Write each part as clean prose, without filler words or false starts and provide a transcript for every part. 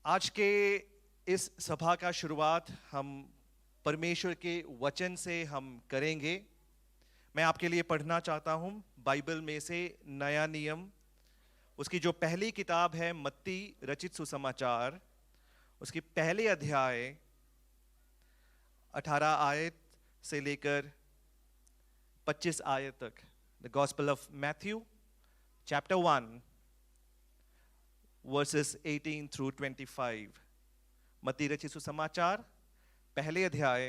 आज के इस सभा का शुरुआत हम परमेश्वर के वचन से हम करेंगे। मैं आपके लिए पढ़ना चाहता हूं बाइबल में से नया नियम, उसकी जो पहली किताब है मत्ती रचित सुसमाचार, उसकी पहले अध्याय 18 आयत से लेकर 25 आयत तक। The gospel of Matthew chapter 1 verses 18 through 25। मत्ती रचित सुसमाचार पहले अध्याय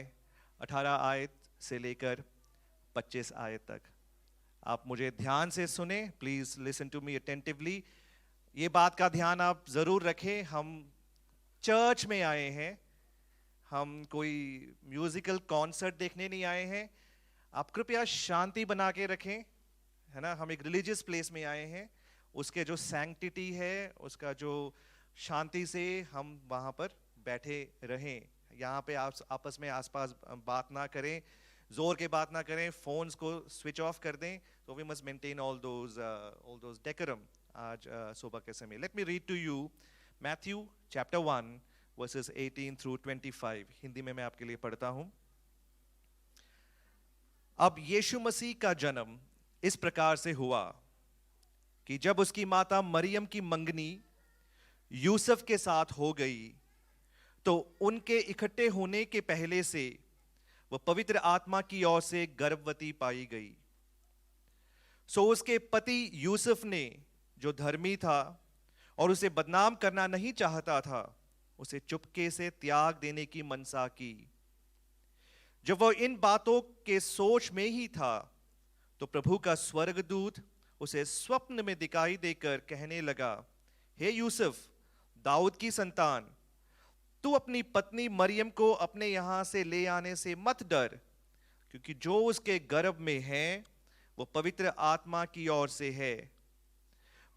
18 आयत से लेकर 25 आयत तक। आप मुझे ध्यान से सुने, please listen to me attentively. ये बात का ध्यान आप जरूर रखें, हम चर्च में आए हैं, हम कोई म्यूजिकल कॉन्सर्ट देखने नहीं आए हैं। आप कृपया शांति बना के रखें, है ना। हम एक रिलीजियस प्लेस में आए हैं, उसके जो सैंक्टिटी है, उसका जो शांति से हम वहां पर बैठे रहें। यहाँ पे आप आपस में आसपास बात ना करें, जोर के बात ना करें, फोन्स को स्विच ऑफ कर दें। तो we must maintain all those decorum आज सुबह के समय। Let me read to you Matthew chapter 1 verses 18 through 25। Hindi में मैं आपके लिए पढ़ता हूं। अब यीशु मसीह का जन्म इस प्रकार से हुआ कि जब उसकी माता मरियम की मंगनी यूसुफ के साथ हो गई, तो उनके इकट्ठे होने के पहले से वह पवित्र आत्मा की ओर से गर्भवती पाई गई। सो उसके पति यूसुफ ने, जो धर्मी था और उसे बदनाम करना नहीं चाहता था, उसे चुपके से त्याग देने की मनसा की। जब वह इन बातों के सोच में ही था, तो प्रभु का स्वर्गदूत उसे स्वप्न में दिखाई देकर कहने लगा, हे यूसुफ, दाऊद की संतान, तू अपनी पत्नी मरियम को अपने यहां से ले आने से मत डर, क्योंकि जो उसके गर्भ में है वो पवित्र आत्मा की ओर से है।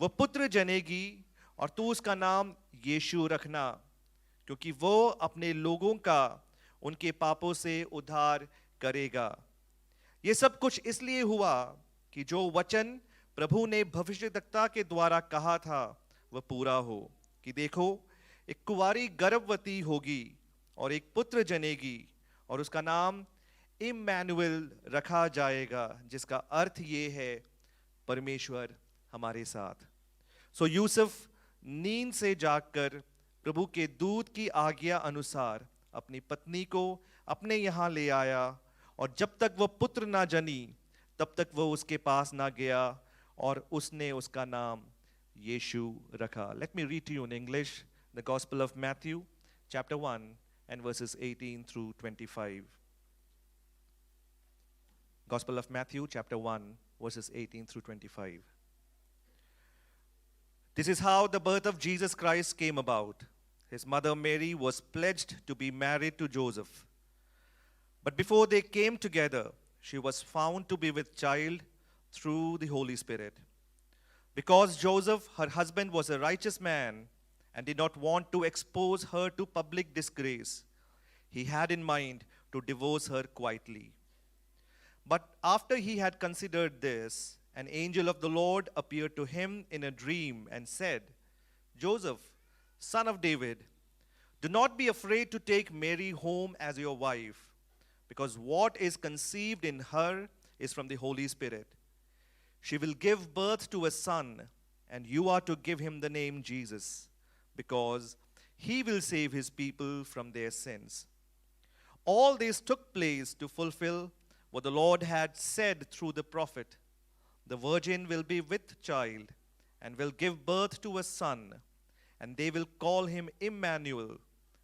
वह पुत्र जनेगी और तू उसका नाम यीशु रखना, क्योंकि वो अपने लोगों का उनके पापों से उद्धार करेगा। ये सब कुछ इसलिए हुआ कि जो वचन प्रभु ने भविष्यद्वक्ता के द्वारा कहा था वह पूरा हो, कि देखो, एक कुंवारी गर्भवती होगी और एक पुत्र जनेगी और उसका नाम इम्मैनुएल रखा जाएगा, जिसका अर्थ ये है, परमेश्वर हमारे साथ। सो यूसुफ नींद से जागकर प्रभु के दूत की आज्ञा अनुसार अपनी पत्नी को अपने यहां ले आया, और जब तक वह पुत्र ना जनी तब तक वह उसके पास ना गया, और उसने उसका नाम यीशु रखा। Let me read to you in English the Gospel of Matthew chapter 1 and verses 18 through 25. Gospel of Matthew chapter 1 verses 18 through 25. This is how the birth of Jesus Christ came about. His mother Mary was pledged to be married to Joseph. But before they came together, she was found to be with child through the Holy Spirit. Because Joseph, her husband, was a righteous man and did not want to expose her to public disgrace, he had in mind to divorce her quietly. But after he had considered this, an angel of the Lord appeared to him in a dream and said, Joseph, son of David, do not be afraid to take Mary home as your wife, because what is conceived in her is from the Holy Spirit. She will give birth to a son, and you are to give him the name Jesus, because he will save his people from their sins. All this took place to fulfill what the Lord had said through the prophet. The virgin will be with child and will give birth to a son, and they will call him Immanuel,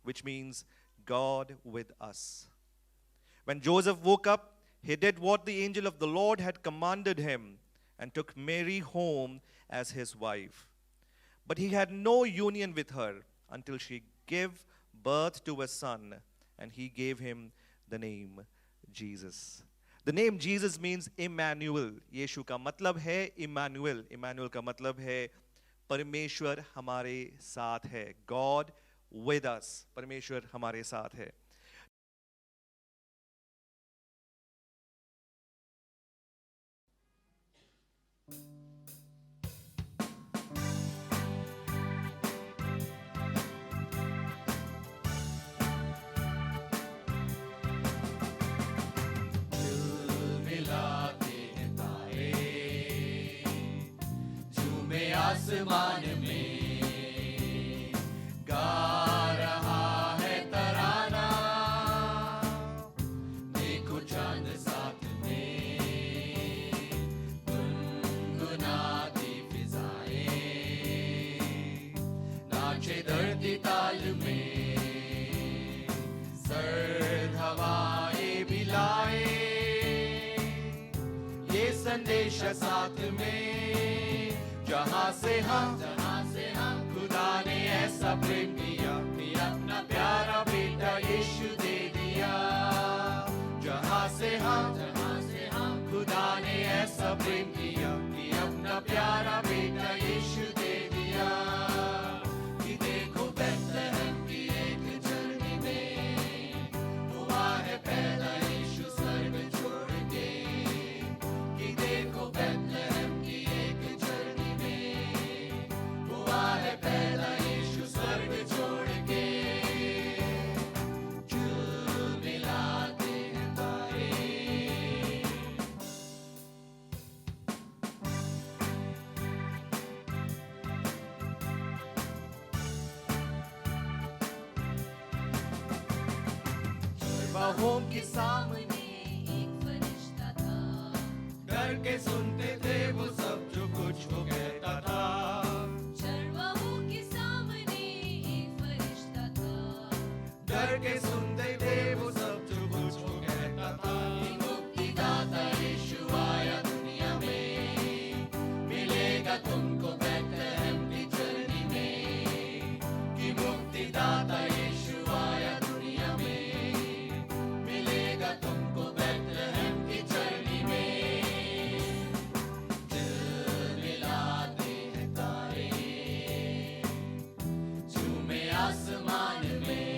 which means God with us. When Joseph woke up, he did what the angel of the Lord had commanded him and took Mary home as his wife. But he had no union with her until she gave birth to a son, and he gave him the name Jesus. The name Jesus means Immanuel. यीशु का मतलब है Immanuel. Immanuel का मतलब है परमेश्वर हमारे साथ है. God with us. परमेश्वर हमारे साथ है. आसमान में गा रहा है तराना। देखो चांद साथ में गुनगुनाती फिजाएं, नाचे धरती ताल में सर्द हवाएं भी लाए। ये संदेश साथ में जहां से हम खुदा ने ऐसा प्रेम किया कि अपना प्यारा बेटा यीशु दे दिया। जहां से हम खुदा ने ऐसा प्रेम किया कि अपना प्यारा बेटा यीशु दे दिया। कि देखो बैतलहम की एक झरनी में हुआ है पैदा यीशु स्वर्ग छोड़ के। कि देखो बैतलहम की एक झरनी में हुआ है पैदा यीशु स्वर्ग छोड़ के। झिलमिलाते हैं तारे, बाहों के सामने एक फरिश्ता था, डर के सुनते थे वो सब जो कुछ वो कहता था। चरवाहों के सामने एक फरिश्ता था, डर के सुनते थे वो सब जो कुछ वो कहता था। कि मुक्तिदाता यीशु आया दुनिया में, मिलेगा तुमको बैतलहम की झरनी में। कि मुक्तिदाता यीशु आया दुनिया में, मिलेगा तुमको बैतलहम की झरनी में। झिलमिलाते हैं तारे, झूमे आसमान में।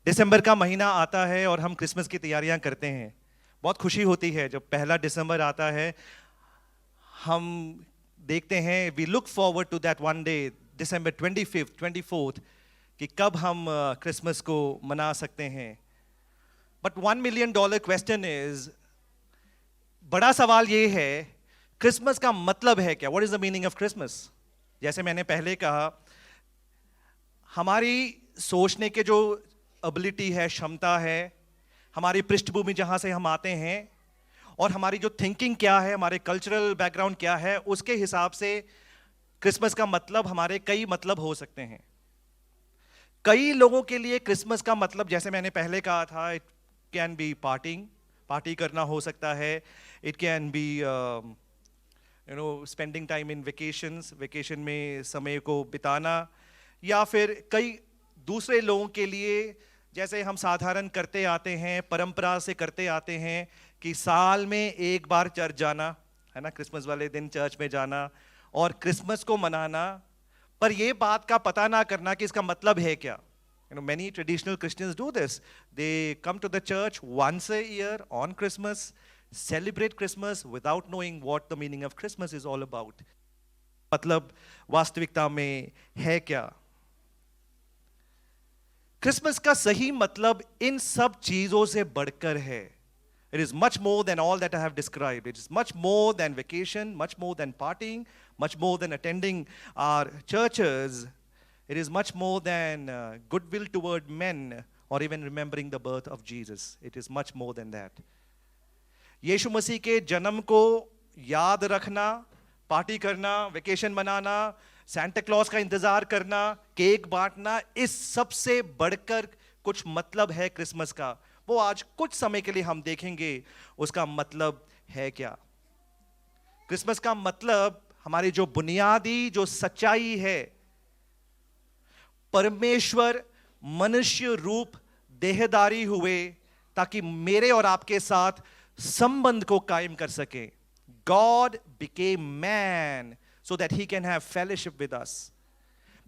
दिसंबर का महीना आता है और हम क्रिसमस की तैयारियां करते हैं। बहुत खुशी होती है जब पहला दिसंबर आता है। हम देखते हैं, we look forward to that one day, December 25th 24th, कि कब हम क्रिसमस को मना सकते हैं। बट $1 million क्वेश्चन इज, बड़ा सवाल ये है, क्रिसमस का मतलब है क्या? What is the meaning of Christmas? जैसे मैंने पहले कहा, हमारी सोचने के जो एबिलिटी है, क्षमता है, हमारी पृष्ठभूमि जहां से हम आते हैं और हमारी जो थिंकिंग क्या है, हमारे कल्चरल बैकग्राउंड क्या है, उसके हिसाब से क्रिसमस का मतलब, हमारे कई मतलब हो सकते हैं। कई लोगों के लिए क्रिसमस का मतलब, जैसे मैंने पहले कहा था, इट कैन बी पार्टी करना हो सकता है। It can be spending time in vacation में समय को बिताना। या फिर कई दूसरे लोगों के लिए, जैसे हम साधारण करते आते हैं, परंपरा से करते आते हैं, कि साल में एक बार चर्च जाना है ना, क्रिसमस वाले दिन चर्च में जाना और क्रिसमस को मनाना, पर यह बात का पता ना करना कि इसका मतलब है क्या। Many traditional Christians do this. They come to the church once a year on Christmas, celebrate Christmas without knowing what the meaning of Christmas is all about. मतलब वास्तविकता में है क्या? क्रिसमस का सही मतलब इन सब चीजों से बढ़कर है। It is much more than all that I have described. It is much more than vacation, much more than partying, much more than attending our churches. It is much more than goodwill toward men or even remembering the birth of Jesus. It is much more than that. यीशु मसीह के जन्म को याद रखना, party करना, vacation मनाना, Santa clause का इंतजार करना, केक बांटना, इस सबसे बढ़कर कुछ मतलब है क्रिसमस का। वो आज कुछ समय के लिए हम देखेंगे उसका मतलब है क्या। क्रिसमस का मतलब, हमारी जो बुनियादी जो सच्चाई है, परमेश्वर मनुष्य रूप देहधारी हुए ताकि मेरे और आपके साथ संबंध को कायम कर सके। God became man so that he can have fellowship with us.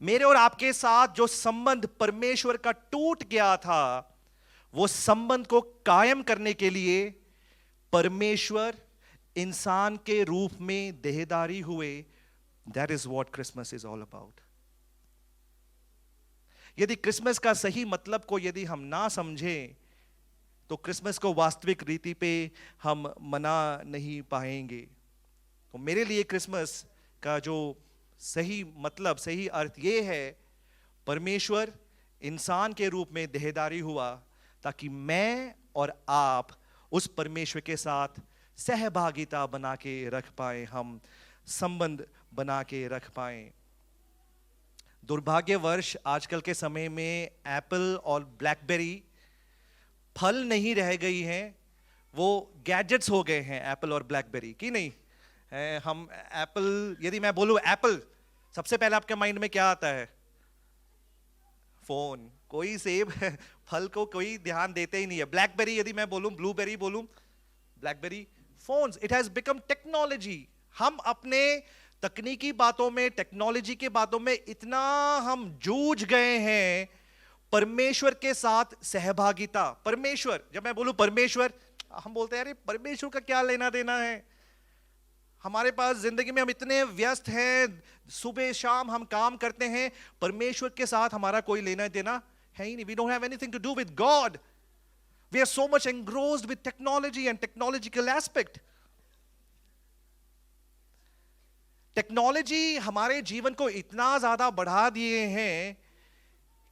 मेरे और आपके साथ जो संबंध परमेश्वर का टूट गया था, वो संबंध को कायम करने के लिए परमेश्वर इंसान के रूप में देहधारी हुए। That is what Christmas is all about. यदि क्रिसमस का सही मतलब को यदि हम ना समझें, तो क्रिसमस को वास्तविक रीति पे हम मना नहीं पाएंगे। तो मेरे लिए क्रिसमस का जो सही मतलब, सही अर्थ ये है, परमेश्वर इंसान के रूप में देहधारी हुआ ताकि मैं और आप उस परमेश्वर के साथ सहभागिता बना के रख पाए, हम संबंध बना के रख पाए। दुर्भाग्यवश आजकल के समय में एप्पल और ब्लैकबेरी फल नहीं रह गई हैं, वो गैजेट्स हो गए हैं, एप्पल और ब्लैकबेरी की नहीं। हम एप्पल, यदि मैं बोलूं एप्पल, सबसे पहले आपके माइंड में क्या आता है? फोन। कोई सेब फल को कोई ध्यान देते ही नहीं है। ब्लैकबेरी यदि मैं बोलूं, ब्लूबेरी बोलूं, blackberry, phones. It has become technology. हम अपने तकनीकी बातों में, टेक्नोलॉजी के बातों में इतना हम जूझ गए हैं, परमेश्वर के साथ सहभागिता। परमेश्वर, जब मैं बोलूं परमेश्वर, हम बोलते हैं अरे परमेश्वर का क्या लेना देना है। हमारे पास जिंदगी में हम इतने व्यस्त हैं, सुबह शाम हम काम करते हैं, परमेश्वर के साथ हमारा कोई लेना देना है ही नहीं। We don't have anything to do with God. We are so much engrossed with technology and technological aspect. Technology हमारे जीवन को इतना ज्यादा बढ़ा दिए हैं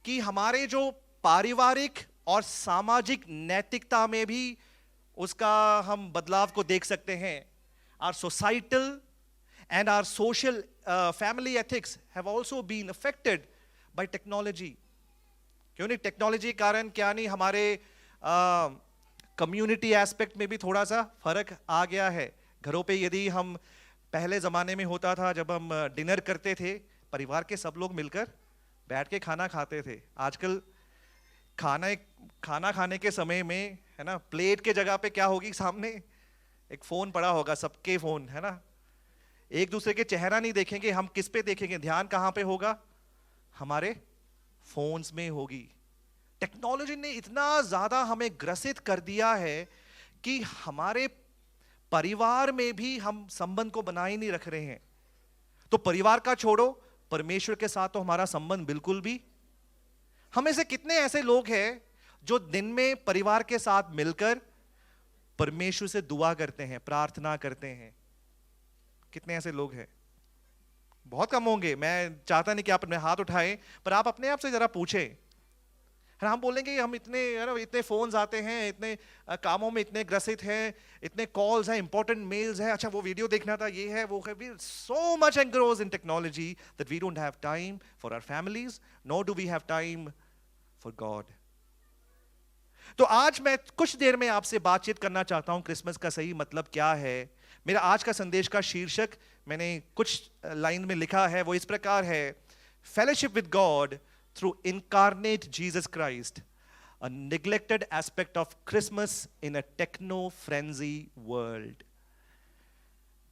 कि हमारे जो पारिवारिक और सामाजिक नैतिकता में भी उसका हम बदलाव को देख सकते हैं। Our societal and our social family ethics have also been affected by technology. क्यों नहीं? टेक्नोलॉजी के कारण क्या नहीं, हमारे कम्युनिटी एस्पेक्ट में भी थोड़ा सा फर्क आ गया है। घरों पे यदि हम, पहले ज़माने में होता था जब हम डिनर करते थे, परिवार के सब लोग मिलकर बैठ के खाना खाते थे। आजकल खाना खाने के समय में, है ना, प्लेट के जगह पे क्या होगी, सामने एक फ़ोन पड़ा होगा, सबके फ़ोन, है ना। एक दूसरे के चेहरा नहीं देखेंगे, हम किस पे देखेंगे? ध्यान कहाँ पे होगा? हमारे फ़ोन्स में होगी। टेक्नोलॉजी ने इतना ज्यादा हमें ग्रसित कर दिया है कि हमारे परिवार में भी हम संबंध को बनाए नहीं रख रहे हैं। तो परिवार का छोड़ो, परमेश्वर के साथ तो हमारा संबंध बिल्कुल भी। हमें से कितने ऐसे लोग हैं जो दिन में परिवार के साथ मिलकर परमेश्वर से दुआ करते हैं, प्रार्थना करते हैं? कितने ऐसे लोग हैं? बहुत कम होंगे। मैं चाहता नहीं कि आप अपने हाथ उठाएं, पर आप अपने आप से जरा पूछें। हम बोलेंगे हम इतने फोन्स आते हैं, इतने कामों में इतने ग्रसित हैं, इतने कॉल्स हैं, इंपॉर्टेंट मेल्स हैं, अच्छा वो वीडियो देखना था, ये है वो है। We so much engrossed in technology that we don't have time for our families, nor do we have time for God. तो आज मैं कुछ देर में आपसे बातचीत करना चाहता हूं, क्रिसमस का सही मतलब क्या है। मेरा आज का संदेश का शीर्षक मैंने कुछ लाइन में लिखा है, वो इस प्रकार है, fellowship with God through incarnate Jesus Christ, a neglected aspect of Christmas in a techno frenzy world.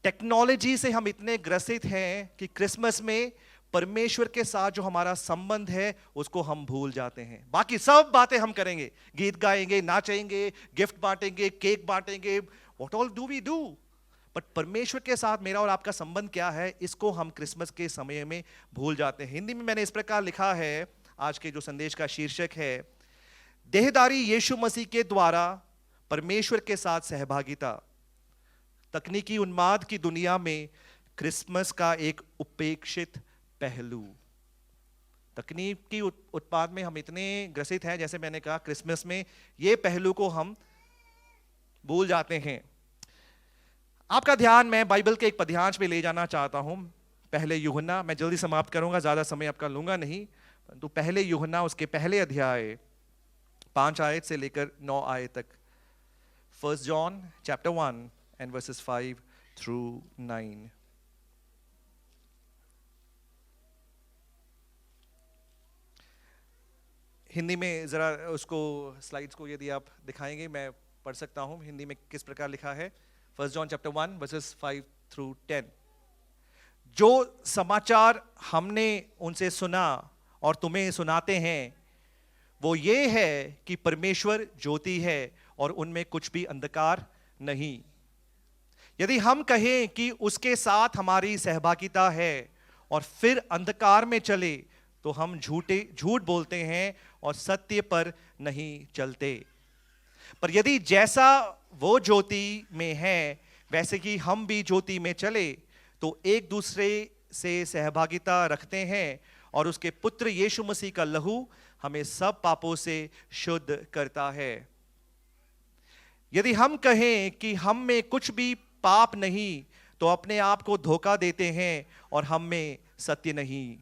Technology से हम इतने ग्रसित हैं कि क्रिसमस में परमेश्वर के साथ जो हमारा संबंध है उसको हम भूल जाते हैं। बाकी सब बातें हम करेंगे, गीत गाएंगे, नाचेंगे, गिफ्ट बांटेंगे, केक बांटेंगे, what all do we do, but परमेश्वर के साथ मेरा और आपका संबंध क्या है, इसको हम क्रिसमस के समय में भूल जाते हैं। हिंदी में मैंने इस प्रकार लिखा है, आज के जो संदेश का शीर्षक है, देहधारी यीशु मसीह के द्वारा परमेश्वर के साथ सहभागिता। तकनीकी उन्माद की दुनिया में क्रिसमस का एक उपेक्षित पहलू। तकनीकी उत्पाद में हम इतने ग्रसित हैं, जैसे मैंने कहा, क्रिसमस में ये पहलू को हम भूल जाते हैं। आपका ध्यान मैं बाइबल के एक पद्यांश पे ले जाना चाहता हूं। पहले यूहन्ना, मैं जल्दी समाप्त करूंगा, ज्यादा समय आपका लूंगा नहीं। तो पहले यूहन्ना उसके पहले अध्याय 5 आयत से लेकर 9 आयत तक। 1 John chapter 1 and verses 5 through 9। Hindi में जरा उसको स्लाइड्स को यदि आप दिखाएंगे, मैं पढ़ सकता हूं हिंदी में किस प्रकार लिखा है। 1 John chapter 1 verses 5 through 10। जो समाचार हमने उनसे सुना और तुम्हें सुनाते हैं वो ये है कि परमेश्वर ज्योति है और उनमें कुछ भी अंधकार नहीं। यदि हम कहें कि उसके साथ हमारी सहभागिता है और फिर अंधकार में चले तो हम झूठ बोलते हैं और सत्य पर नहीं चलते। पर यदि जैसा वो ज्योति में है वैसे कि हम भी ज्योति में चले तो एक दूसरे से सहभागिता रखते हैं और उसके पुत्र यीशु मसीह का लहू हमें सब पापों से शुद्ध करता है। यदि हम कहें कि हम में कुछ भी पाप नहीं तो अपने आप को धोखा देते हैं और हम में सत्य नहीं।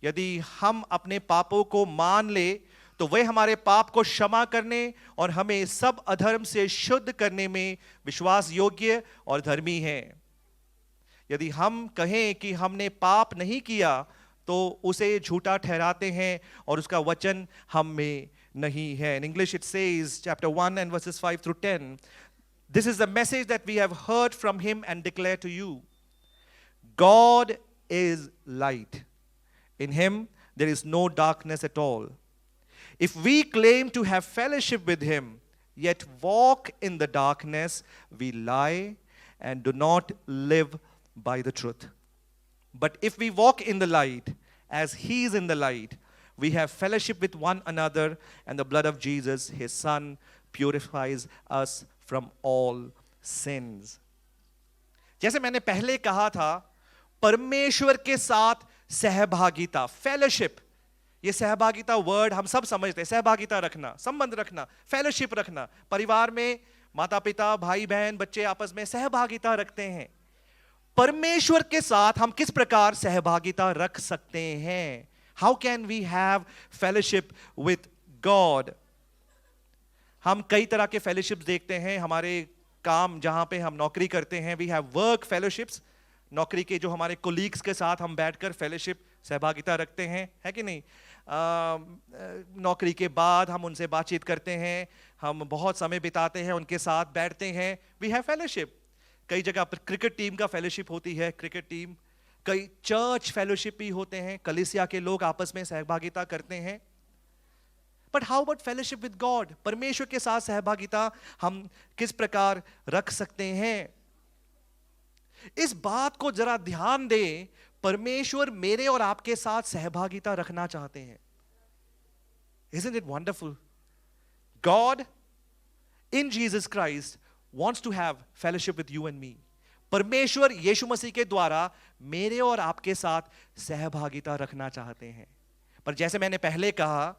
यदि हम अपने पापों को मान ले तो वह हमारे पाप को क्षमा करने और हमें सब अधर्म से शुद्ध करने में विश्वास योग्य और धर्मी है। यदि हम कहें कि हमने पाप नहीं किया तो उसे झूठा ठहराते हैं और उसका वचन हम में नहीं है। In English it says, chapter 1 and verses 5 through 10, this is the message that we have heard from him and declare to you. God is light. In him there is no darkness at all. If we claim to have fellowship with him, yet walk in the darkness, we lie and do not live by the truth. But if we walk in the light, as he is in the light, we have fellowship with one another, and the blood of Jesus, his son, purifies us from all sins. जैसे मैंने पहले कहा था, परमेश्वर के साथ सहभागिता, fellowship, ये सहभागिता वर्ड हम सब समझते हैं। सहभागिता रखना, संबंध रखना, फेलोशिप रखना। परिवार में माता पिता, भाई बहन, बच्चे आपस में सहभागिता रखते हैं। परमेश्वर के साथ हम किस प्रकार सहभागिता रख सकते हैं? How can we have fellowship with God? हम कई तरह के फेलोशिप्स देखते हैं। हमारे काम जहां पे हम नौकरी करते हैं, we have work fellowships, नौकरी के जो हमारे कोलीग्स के साथ हम बैठकर फेलोशिप, सहभागिता रखते हैं, है कि नहीं? नौकरी के बाद हम उनसे बातचीत करते हैं, हम बहुत समय बिताते हैं, उनके साथ बैठते हैं, we have fellowship। कई जगह पर क्रिकेट टीम का फेलोशिप होती है, क्रिकेट टीम। कई चर्च फेलोशिप भी होते हैं, कलीसिया के लोग आपस में सहभागिता करते हैं। But how about fellowship with God? परमेश्वर के साथ सहभागिता हम किस प्रकार रख सकते हैं? इस बात को जरा ध्यान दें, परमेश्वर मेरे और आपके साथ सहभागिता रखना चाहते हैं। Isn't it wonderful? God in Jesus Christ wants to have fellowship with you and me. परमेश्वर यीशु मसीह के द्वारा मेरे और आपके साथ सहभागिता रखना चाहते हैं। पर जैसे मैंने पहले कहा,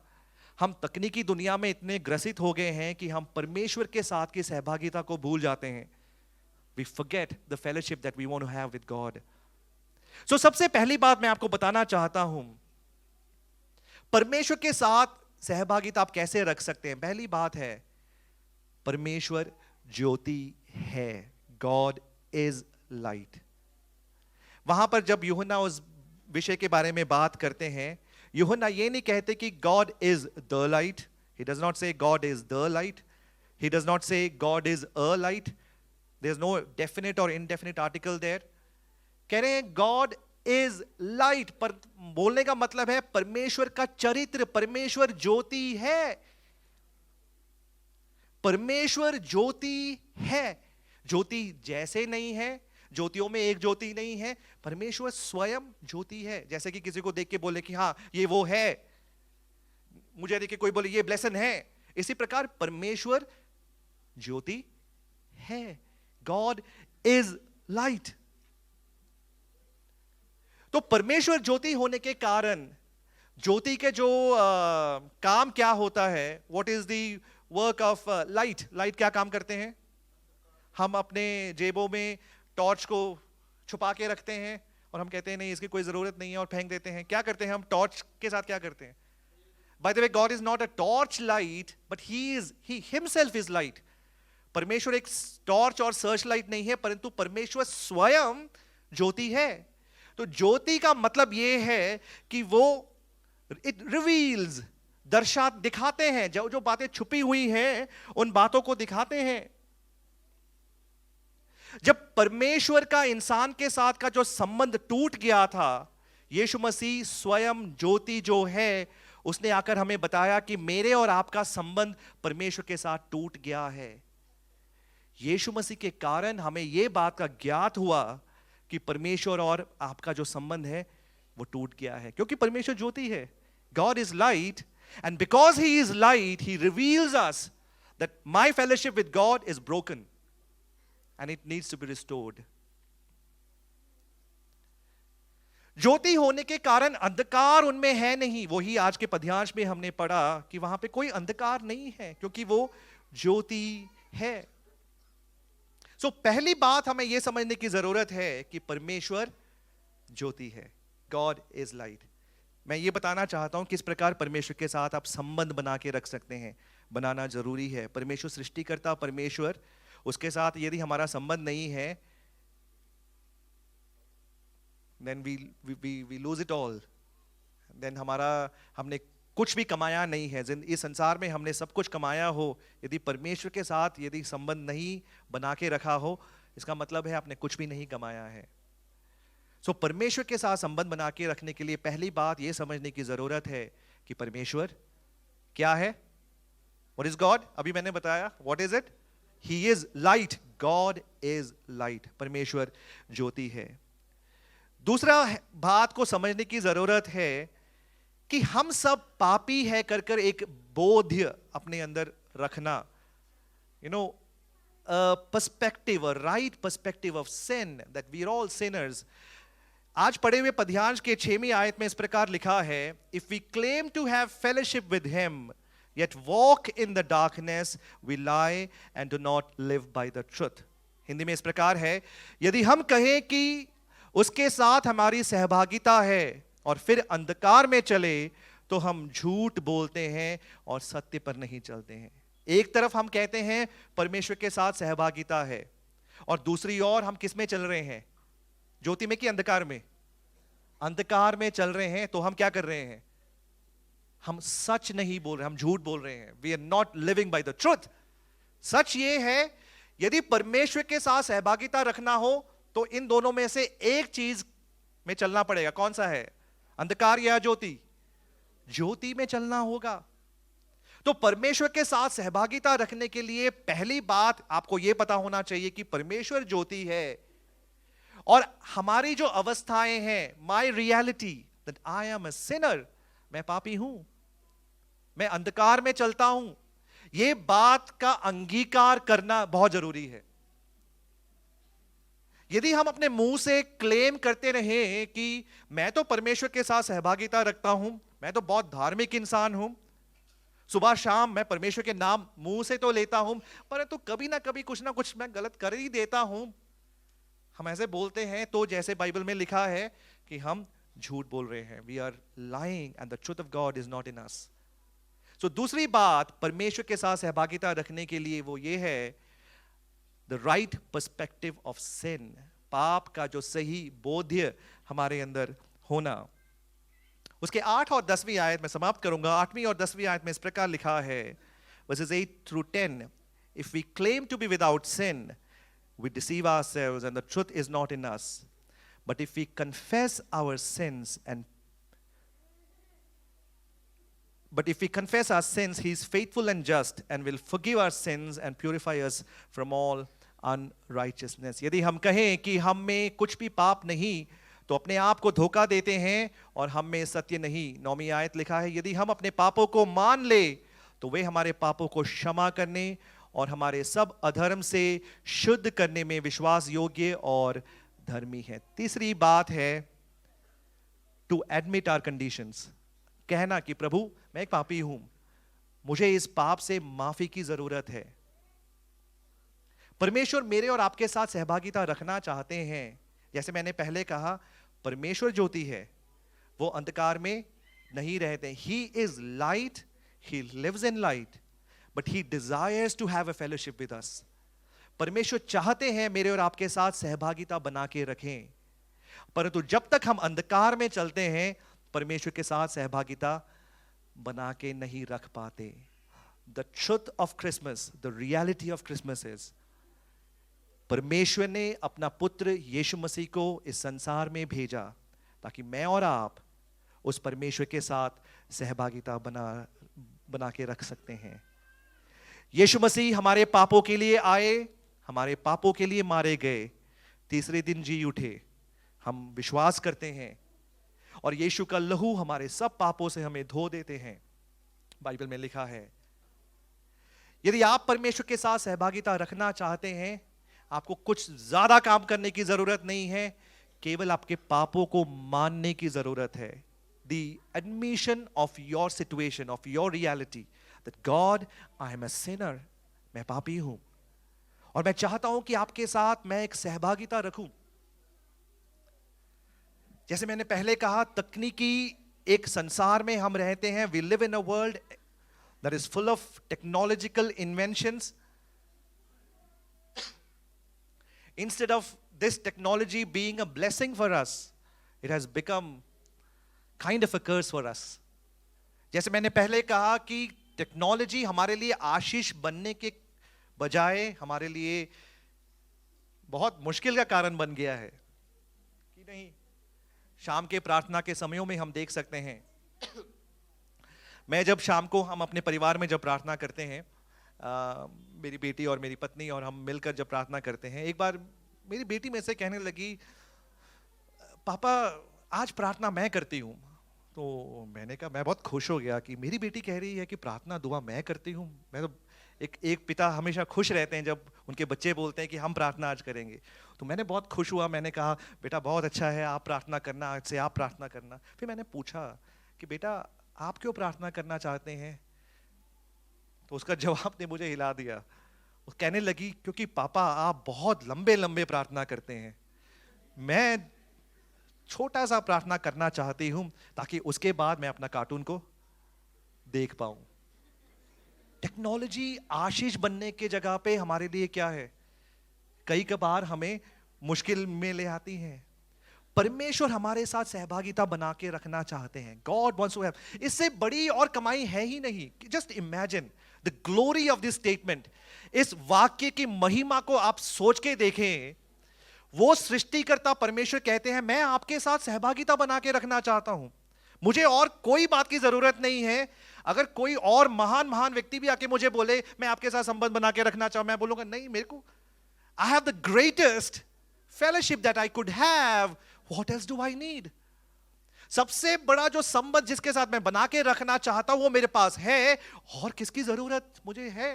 हम तकनीकी दुनिया में इतने ग्रसित हो गए हैं कि हम परमेश्वर के साथ की सहभागिता को भूल जाते हैं। We forget the fellowship that we want to have with God. So सबसे पहली बात मैं आपको बताना चाहता हूं, परमेश्वर के साथ सहभागिता आप कैसे रख सकते हैं। पहली बात है, परमेश्वर ज्योति है। God is light. वहां पर जब यूहन्ना उस विषय के बारे में बात करते हैं, यूहन्ना ये नहीं कहते कि God is the light. He does not say God is the light, he does not say God is a light. There is no definite और इनडेफिनेट आर्टिकल देयर। कह रहे हैं गॉड इज लाइट, पर बोलने का मतलब है परमेश्वर का चरित्र, परमेश्वर ज्योति है। परमेश्वर ज्योति है। ज्योति जैसे नहीं है, ज्योतियों में एक ज्योति नहीं है, परमेश्वर स्वयं ज्योति है। जैसे कि किसी को देख के बोले कि हाँ ये वो है, मुझे देख के कोई बोले ये ब्लेसन है, इसी प्रकार परमेश्वर ज्योति है। God is light. तो परमेश्वर ज्योति होने के कारण ज्योति के जो काम क्या होता है, what is the work of light? Light क्या काम करते हैं? हम अपने जेबों में टॉर्च को छुपा के रखते हैं और हम कहते हैं नहीं इसकी कोई जरूरत नहीं है और फेंक देते हैं। क्या करते हैं हम टॉर्च के साथ? क्या करते हैं? By the way, God is not a torch light, but he himself is light. परमेश्वर एक टॉर्च और सर्च लाइट नहीं है, परंतु परमेश्वर स्वयं ज्योति है। तो ज्योति का मतलब यह है कि वो इट रिवील्स, दिखाते हैं, जो बातें छुपी हुई हैं उन बातों को दिखाते हैं। जब परमेश्वर का इंसान के साथ का जो संबंध टूट गया था, यीशु मसीह स्वयं ज्योति जो है, उसने आकर हमें बताया कि मेरे और आपका संबंध परमेश्वर के साथ टूट गया है। यीशु मसीह के कारण हमें यह बात का ज्ञात हुआ कि परमेश्वर और आपका जो संबंध है वो टूट गया है, क्योंकि परमेश्वर ज्योति है। God is light, and because he is light, he reveals us that my fellowship with God is broken and it needs to be restored. ज्योति होने के कारण अंधकार उनमें है नहीं। वही आज के पद्यांश में हमने पढ़ा कि वहां पे कोई अंधकार नहीं है, क्योंकि वो ज्योति है। सो पहली बात हमें यह समझने की जरूरत है कि परमेश्वर ज्योति है। God is light. मैं ये बताना चाहता हूं किस प्रकार परमेश्वर के साथ आप संबंध बना के रख सकते हैं। बनाना जरूरी है। परमेश्वर सृष्टिकर्ता परमेश्वर, उसके साथ यदि हमारा संबंध नहीं है, then we lose it all. Then हमने कुछ भी कमाया नहीं है। इस संसार में हमने सब कुछ कमाया हो, यदि परमेश्वर के साथ यदि संबंध नहीं बना के रखा हो, इसका मतलब है आपने कुछ भी नहीं कमाया है। सो परमेश्वर के साथ संबंध बना के रखने के लिए पहली बात यह समझने की जरूरत है कि परमेश्वर क्या है। What is God? अभी मैंने बताया what is it? He is light. God is light. परमेश्वर ज्योति है। दूसरा बात को समझने की जरूरत है कि हम सब पापी है कर एक बोध्य अपने अंदर रखना। Perspective, right perspective of sin, that we are all sinners. आज पढ़े हुए पद्यांश के 6वीं आयत में इस प्रकार लिखा है, if we claim to have fellowship with him yet walk in the darkness, we lie and do not live by the truth. Hindi में इस प्रकार है, यदि हम कहें कि उसके साथ हमारी सहभागिता है और फिर अंधकार में चले, तो हम झूठ बोलते हैं और सत्य पर नहीं चलते हैं। एक तरफ हम कहते हैं परमेश्वर के साथ सहभागिता है, और दूसरी ओर हम किस में चल रहे हैं? ज्योति में कि अंधकार में? अंधकार में चल रहे हैं। तो हम क्या कर रहे हैं? हम सच नहीं बोल रहे, हम झूठ बोल रहे हैं। We are not living by the truth. सच ये है, यदि परमेश्वर के साथ सहभागिता रखना हो तो इन दोनों में से एक चीज में चलना पड़ेगा। कौन सा है? अंधकार या ज्योति? ज्योति में चलना होगा। तो परमेश्वर के साथ सहभागिता रखने के लिए पहली बात आपको यह पता होना चाहिए कि परमेश्वर ज्योति है और हमारी जो अवस्थाएं हैं, my reality that I am a Sinner, मैं पापी हूं, मैं अंधकार में चलता हूं, यह बात का अंगीकार करना बहुत जरूरी है। यदि हम अपने मुंह से क्लेम करते रहे कि मैं तो परमेश्वर के साथ सहभागिता रखता हूं, मैं तो बहुत धार्मिक इंसान हूं, सुबह शाम मैं परमेश्वर के नाम मुंह से तो लेता हूं, परंतु कभी ना कभी कुछ ना कुछ मैं गलत कर ही देता हूं, हम ऐसे बोलते हैं, तो जैसे बाइबल में लिखा है कि हम झूठ बोल रहे हैं। We are lying and the truth of God is not in us. So दूसरी बात परमेश्वर के साथ सहभागिता रखने के लिए वो ये है, the right perspective of sin, पाप का जो सही बोध्य हमारे अंदर होना। उसके 8 और 10वीं आयत में समाप्त करूंगा। 8वीं और 10वीं आयत में इस प्रकार लिखा है, verses 8 through 10, if we claim to be without sin, we deceive ourselves and the truth is not in us. But if we confess our sins our sins, he is faithful and just and will forgive our sins and purify us from all unrighteousness. यदि हम कहें कि हम में कुछ भी पाप नहीं, तो अपने आप को धोखा देते हैं और हम में सत्य नहीं। 9वीं आयत लिखा है, यदि हम अपने पापों को मान ले तो वे हमारे पापों को क्षमा करने और हमारे सब अधर्म से शुद्ध करने में विश्वास योग्य और धर्मी है। तीसरी बात है टू एडमिट आवर कंडीशंस, कहना कि प्रभु मैं एक पापी हूं, मुझे इस पाप से माफी की जरूरत है। परमेश्वर मेरे और आपके साथ सहभागिता रखना चाहते हैं। जैसे मैंने पहले कहा, परमेश्वर ज्योति है, वो अंधकार में नहीं रहते। He is light, he lives in light, but he desires to have a fellowship with us. परमेश्वर चाहते हैं मेरे और आपके साथ सहभागिता बना के रखें, परंतु जब तक हम अंधकार में चलते हैं परमेश्वर के साथ सहभागिता बना के नहीं रख पाते। The truth of Christmas, the reality of Christmas is, परमेश्वर ने अपना पुत्र यीशु मसीह को इस संसार में भेजा ताकि मैं और आप उस परमेश्वर के साथ सहभागिता बना के रख सकते हैं। यीशु मसीह हमारे पापों के लिए आए, हमारे पापों के लिए मारे गए, तीसरे दिन जी उठे, हम विश्वास करते हैं, और यीशु का लहू हमारे सब पापों से हमें धो देते हैं। बाइबल में लिखा है, यदि आप परमेश्वर के साथ सहभागिता रखना चाहते हैं, आपको कुछ ज्यादा काम करने की जरूरत नहीं है, केवल आपके पापों को मानने की जरूरत है। The admission of your situation, of your reality, that God I am a Sinner, मैं पापी हूं और मैं चाहता हूं कि आपके साथ मैं एक सहभागिता रखूं। जैसे मैंने पहले कहा, तकनीकी एक संसार में हम रहते हैं। We live in a world that is full of technological inventions. Instead of this technology being a blessing for us, it has become kind of a curse for us. जैसे मैंने पहले कहा कि टेक्नोलॉजी हमारे लिए आशीष बनने के बजाय हमारे लिए बहुत मुश्किल का कारण बन गया है कि नहीं। शाम के प्रार्थना के समयों में हम देख सकते हैं, मैं जब शाम को हम अपने परिवार में जब प्रार्थना करते हैं, मेरी बेटी और मेरी पत्नी और हम मिलकर जब प्रार्थना करते हैं, एक बार मेरी बेटी में से कहने लगी, पापा आज प्रार्थना मैं करती हूँ। तो मैंने कहा, मैं बहुत खुश हो गया कि मेरी बेटी कह रही है कि प्रार्थना दुआ मैं करती हूँ। मैं तो एक पिता हमेशा खुश रहते हैं जब उनके बच्चे बोलते हैं कि हम प्रार्थना आज करेंगे। तो मैंने बहुत खुश हुआ, मैंने कहा बेटा बहुत अच्छा है, आप प्रार्थना करना, आज से आप प्रार्थना करना। फिर मैंने पूछा कि बेटा आप क्यों प्रार्थना करना चाहते हैं? तो उसका जवाब ने मुझे हिला दिया। वो कहने लगी, क्योंकि पापा आप बहुत लंबे लंबे प्रार्थना करते हैं, मैं छोटा सा प्रार्थना करना चाहती हूं ताकि उसके बाद मैं अपना कार्टून को देख पाऊं। टेक्नोलॉजी आशीष बनने के जगह पे हमारे लिए क्या है, कई कबार हमें मुश्किल में ले आती है। परमेश्वर हमारे साथ सहभागिता बना के रखना चाहते हैं। गॉड वांट्स टू हैव, इससे बड़ी और कमाई है ही नहीं। Just imagine the glory of this statement. इस वाक्य की महिमा को आप सोच के देखें। वो सृष्टिकर्ता परमेश्वर कहते हैं, मैं आपके साथ सहभागिता बना के रखना चाहता हूं, मुझे और कोई बात की जरूरत नहीं है। अगर कोई और महान महान व्यक्ति भी आके मुझे बोले मैं आपके साथ संबंध बना के रखना चाहूं, मैं बोलूंगा नहीं, मेरे को I have the greatest fellowship that I could have, what else do I need? सबसे बड़ा जो संबंध जिसके साथ मैं बना के रखना चाहता हूं वो मेरे पास है, और किसकी जरूरत मुझे है?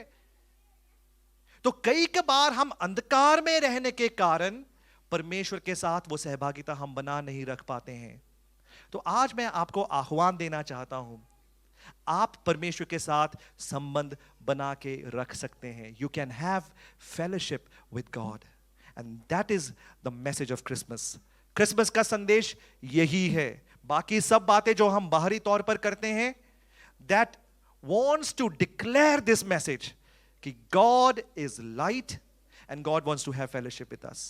तो कई बार हम अंधकार में रहने के कारण परमेश्वर के साथ वो सहभागिता हम बना नहीं रख पाते हैं। तो आज मैं आपको आह्वान देना चाहता हूं, आप परमेश्वर के साथ संबंध बना के रख सकते हैं। You can have fellowship with God, and that is the message of Christmas. Christmas का संदेश यही है। बाकी सब बातें जो हम बाहरी तौर पर करते हैं, that wants to declare this message कि God is light and God wants to have fellowship with us।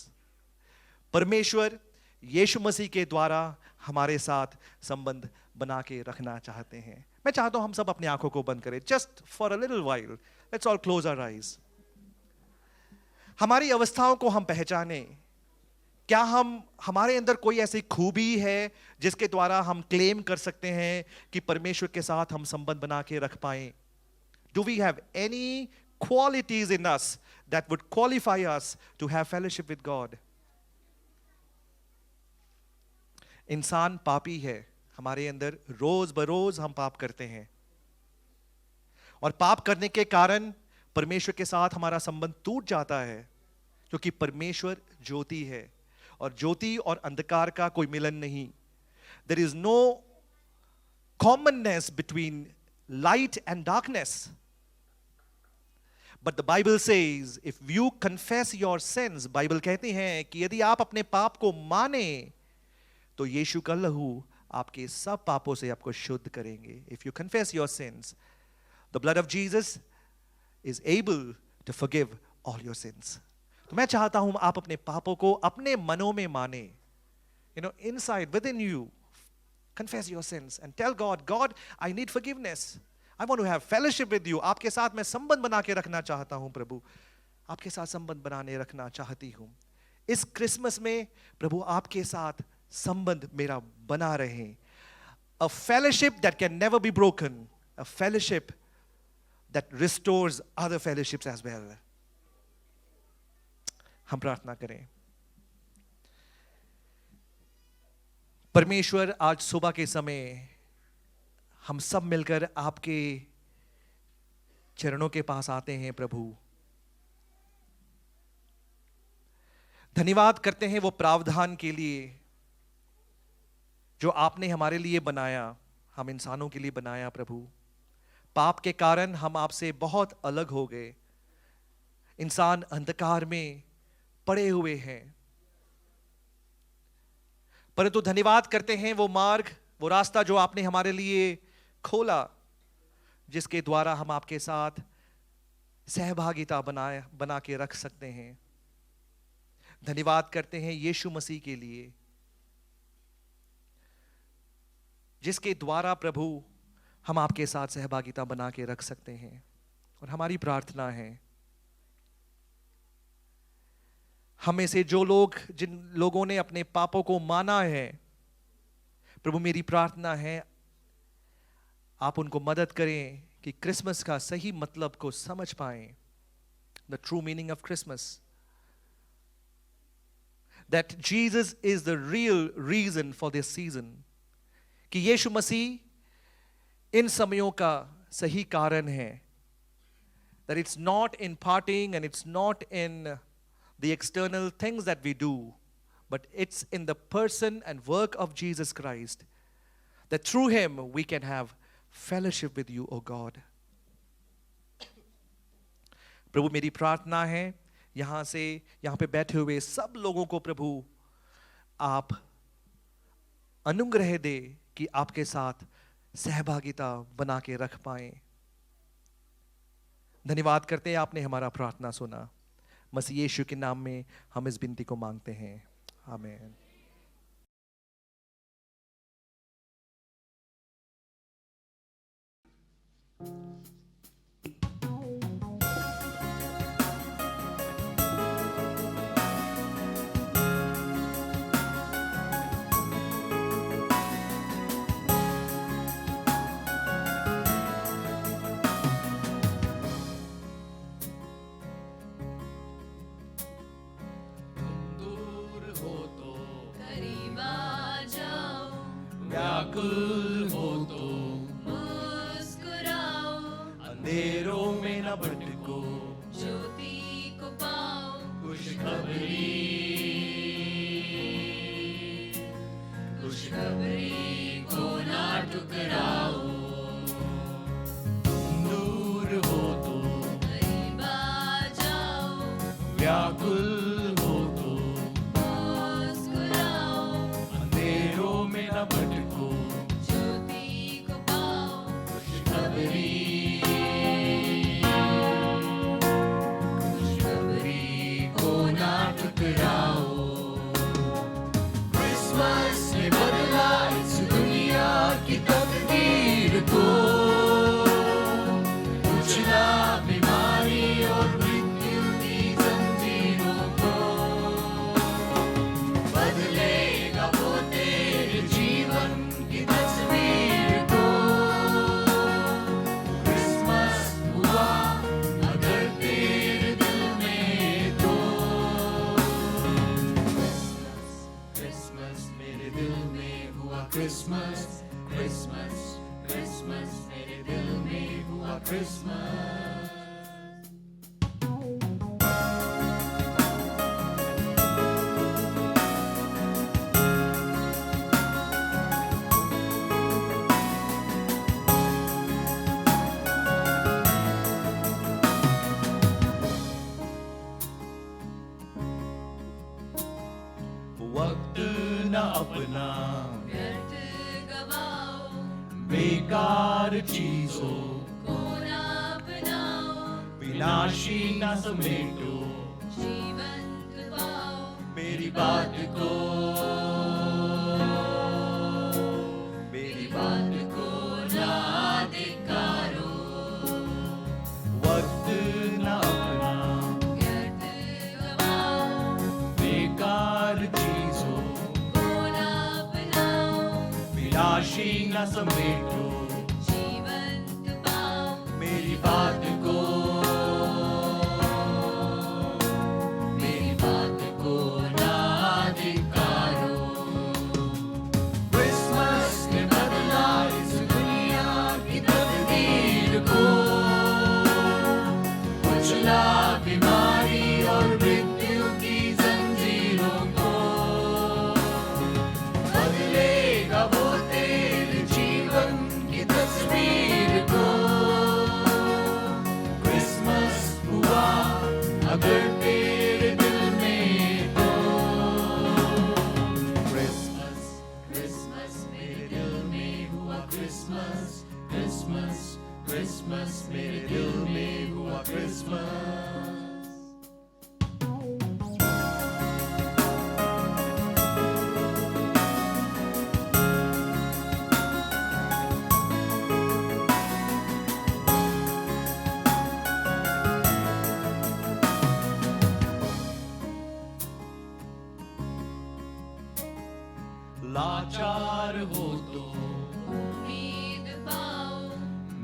परमेश्वर यीशु मसीह के द्वारा हमारे साथ संबंध बना के रखना चाहते हैं। मैं चाहता हूं हम सब अपनी आंखों को बंद करें, just for a little while, let's all close our eyes. हमारी अवस्थाओं को हम पहचाने। क्या हमारे अंदर कोई ऐसी खूबी है जिसके द्वारा हम क्लेम कर सकते हैं कि परमेश्वर के साथ हम संबंध बना के रख पाए? Do we have any qualities in us that would qualify us to have fellowship with God? इंसान पापी है, हमारे अंदर रोज बरोज हम पाप करते हैं, और पाप करने के कारण परमेश्वर के साथ हमारा संबंध टूट जाता है, क्योंकि परमेश्वर ज्योति है और ज्योति और अंधकार का कोई मिलन नहीं। There is no commonness between light and darkness. But the Bible says if you confess your sins, Bible कहती है कि यदि आप अपने पाप को माने तो यीशु का लहू आपके सब पापों से आपको शुद्ध करेंगे। If you confess your since, the blood of Jesus is able to forgive all your sins। तो मैं चाहता हूं आप अपने पापों को अपने मनों में माने, inside within you confess your sins and tell God, I need forgiveness, I want to have fellowship with you। आपके साथ मैं संबंध बना के रखना चाहता हूं प्रभु, आपके साथ संबंध बनाने रखना चाहती हूं। इस क्रिसमस में प्रभु आपके साथ संबंध मेरा बना रहे। A fellowship that can never be broken, a fellowship that restores other fellowships as well। हम प्रार्थना करें। परमेश्वर, आज सुबह के समय हम सब मिलकर आपके चरणों के पास आते हैं प्रभु। धन्यवाद करते हैं वो प्रावधान के लिए जो आपने हमारे लिए बनाया, हम इंसानों के लिए बनाया प्रभु। पाप के कारण हम आपसे बहुत अलग हो गए, इंसान अंधकार में पड़े हुए हैं, परंतु धन्यवाद करते हैं वो मार्ग, वो रास्ता जो आपने हमारे लिए खोला, जिसके द्वारा हम आपके साथ सहभागिता बना के रख सकते हैं। धन्यवाद करते हैं यीशु मसीह के लिए, जिसके द्वारा प्रभु हम आपके साथ सहभागिता बना के रख सकते हैं। और हमारी प्रार्थना है, हमें से जो लोग, जिन लोगों ने अपने पापों को माना है प्रभु, मेरी प्रार्थना है आप उनको मदद करें कि क्रिसमस का सही मतलब को समझ पाएं, the true meaning of Christmas, that Jesus is the real reason for this season, कि यीशु मसीह इन समयों का सही कारण है। That it's not in partying and it's not in the external things that we do, but it's in the person and work of Jesus Christ, that through him we can have fellowship with you, O God। प्रभु, मेरी प्रार्थना है यहाँ पे बैठे हुए सब लोगों को प्रभु आप अनुग्रह दे कि आपके साथ सहभागिता बना के रख पाए। धन्यवाद करते हैं आपने हमारा प्रार्थना सुना। मसीह यीशु के नाम में हम इस विनती को मांगते हैं, आमीन। हो तो करीब आ जाओ, व्याकुल हो तो मुस्कुराओ, अंधेरों में न भटको, ज्योति को पाओ, खुशखबरी खुशखबरी को ना ठुकराओ, दूर हो तो करीब आ जाओ, व्याकुल हो तो मुस्कुराओ, अंधेरों में न भटको, ज्योति को पाओ, खुशखबरी को ना ठुकराओ। क्रिसमस ने बदला इस दुनिया की तकदीर को, कुचला बीमारी और मृत्यु की जंजीरों को, बदलेगा वो तेरे जीवन की तस्वीर को। क्रिसमस हुआ अगर तेरे दिल में तो, क्रिसमस मेरे दिल में हुआ क्रिसमस, क्रिसमस क्रिसमस मेरे दिल में हुआ क्रिसमस। वक्त न अपना व्यर्थ गवाओ, बेकार चीजों को ना अपनाओ, विनाशी न समेटो, जीवंत पाओ, मेरी बात को, मेरी बात को ना धिक्कारो। वक्त न अपना व्यर्थ गवाओ, बेकार चीजों को ना अपनाओ, विनाशी न समेटो, जीवंत पाओ, मेरी बात को, मेरी बात को ना धिक्कारो। क्रिसमस ने बदला इस दुनिया की तकदीर को, कुचला बीमारी और मृत्यु की जंजीरों को, बदलेगा वो तेरे जीवन की तस्वीर को। क्रिसमस हुआ अगर तेरे दिल में तो, क्रिसमस क्रिसमस मेरे दिल में हुआ क्रिसमस, क्रिसमस क्रिसमस मेरे दिल में हुआ क्रिसमस। लाचार हो तो उम्मीद पाओ,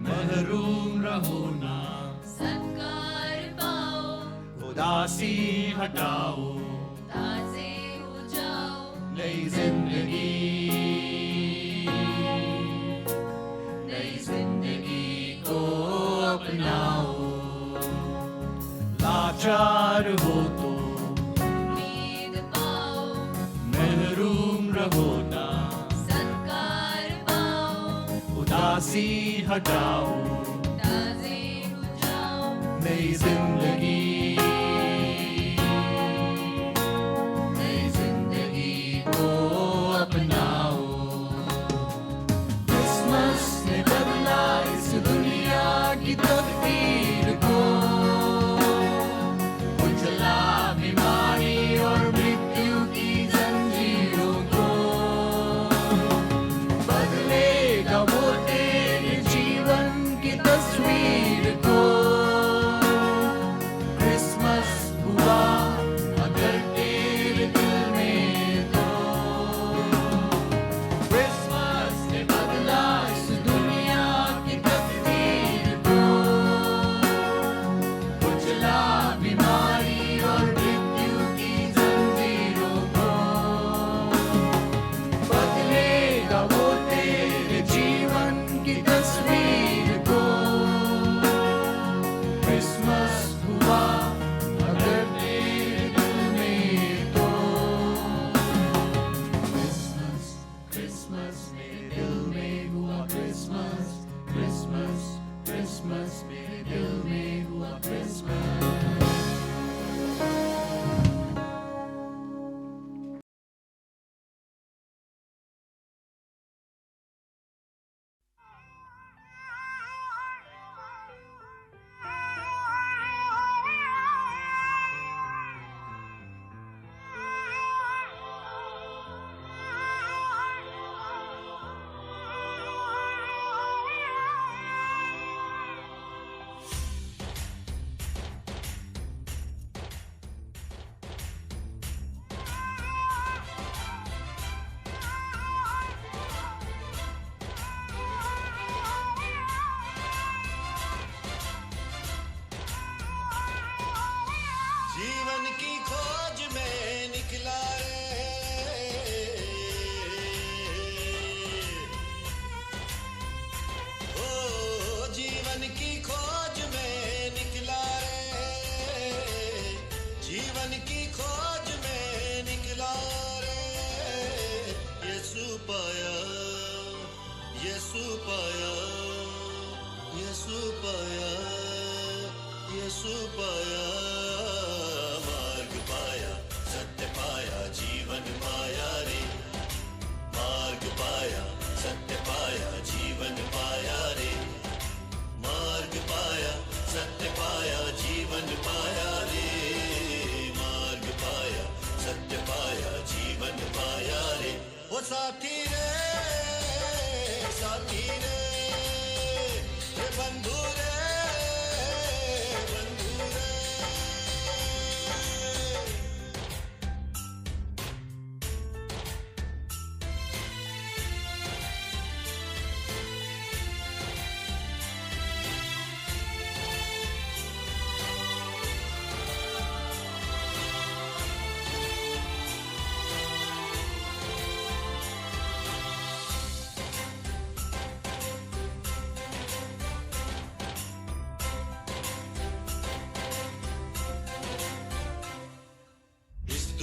महरूम रहो ना, सत्कार पाओ, उदासी हटाओ, ताजे हो जाओ, नई जिंदगी, नई जिंदगी को अपनाओ। लाचार हो तो उम्मीद पाओ, महरूम रहो ना, सत्कार पाओ, उदासी हटाओ, ताजे हो जाओ, नई जिंदगी, नई जिंदगी को अपनाओ। क्रिसमस ने बदला इस दुनिया की तकदीर को, कुचला बीमारी और मृत्यु की जंजीरों को, बदलेगा वो तेरे जीवन की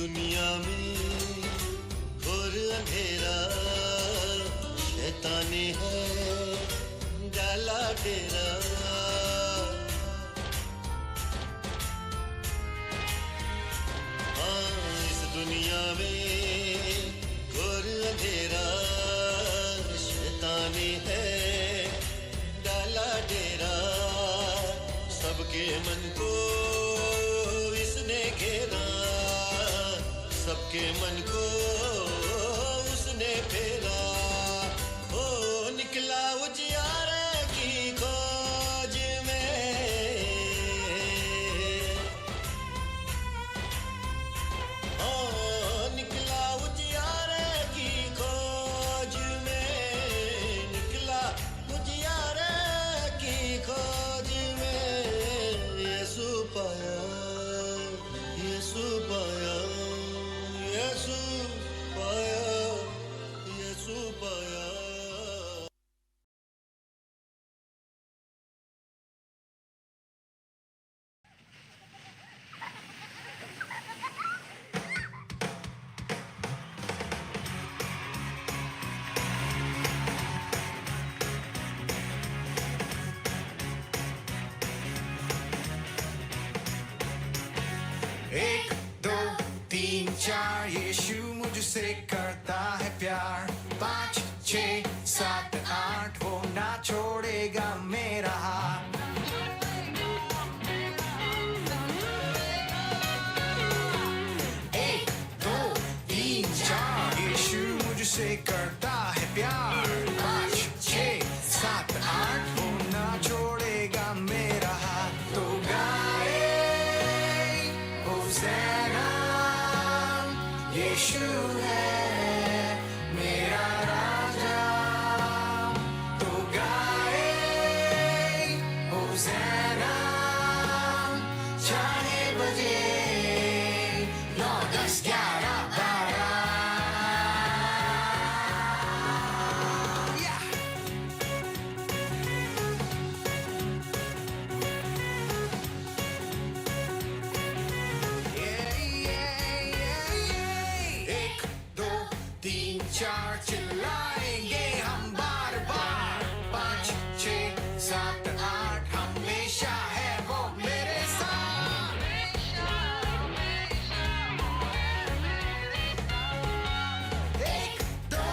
दुनिया में घोर अंधेरा शैतानी है डाला डेरा। हाँ, इस दुनिया में घोर अंधेरा शैतानी है डाला डेरा। सबके मन को इसने घेरा, सबके मन को उसने फेरा। ओ निकला उजियारे की खोज में, ओ निकला उजियारे की खोज में, निकला उजियारे की खोज में। यीशु पाया, यीशु पाया, यीशु पाया, यीशु पाया। एक दो तीन चार यीशु मुझसे करता है प्यार। 5 6 7 8 वो ना छोड़ेगा मेरा हाथ। 1 2 3 4 यीशु मुझसे करता है प्यार। 5 6 7 8 वो ना छोड़ेगा मेरा हाथ। तो गाए होज़ैना, यीशु है मेरा राजा। तो गाए होज़ैना, चाहे बजे 9 10 11 12। एक दो तीन चार चिल्लाएंगे हम बार बार। 5 6 7 8 हमेशा है वो मेरे साथ। 1 2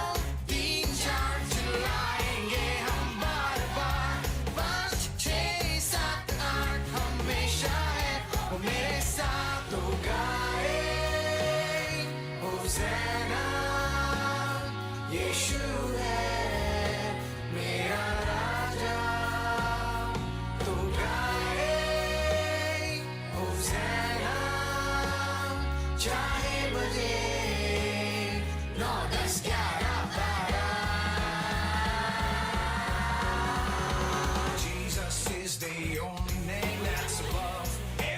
3 4 चिल्लाएंगे हम बार बार। 5 6 7 8 हमेशा है वो मेरे साथ। तो गाए होज़ैना, यीशु है मेरा राजा। तो गाए होज़ैना, चाहे बजे 9 10 11 12। Jesus is the only name that's above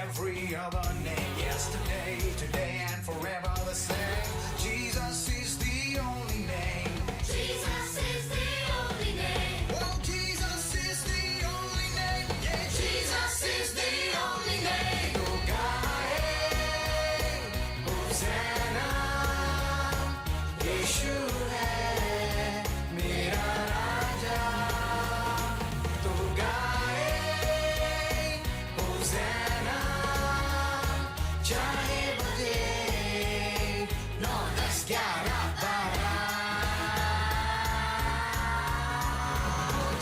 every other name. Yesterday, today, and forever the same. Jesus is the only name. Jesus is the only name. Oh, Jesus is the only name. Yeah, Jesus is the only name. तो गाए होज़ैना, यीशु है मेरा राजा। तो गाए होज़ैना, चाहे बजे 9 10 11 12।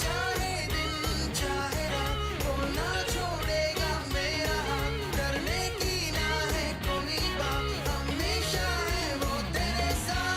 चाहे दिन चाहे रात वो ना छोड़ेगा मेरा हाथ। डरने की ना है कोई बात, हमेशा है वो तेरे साथ।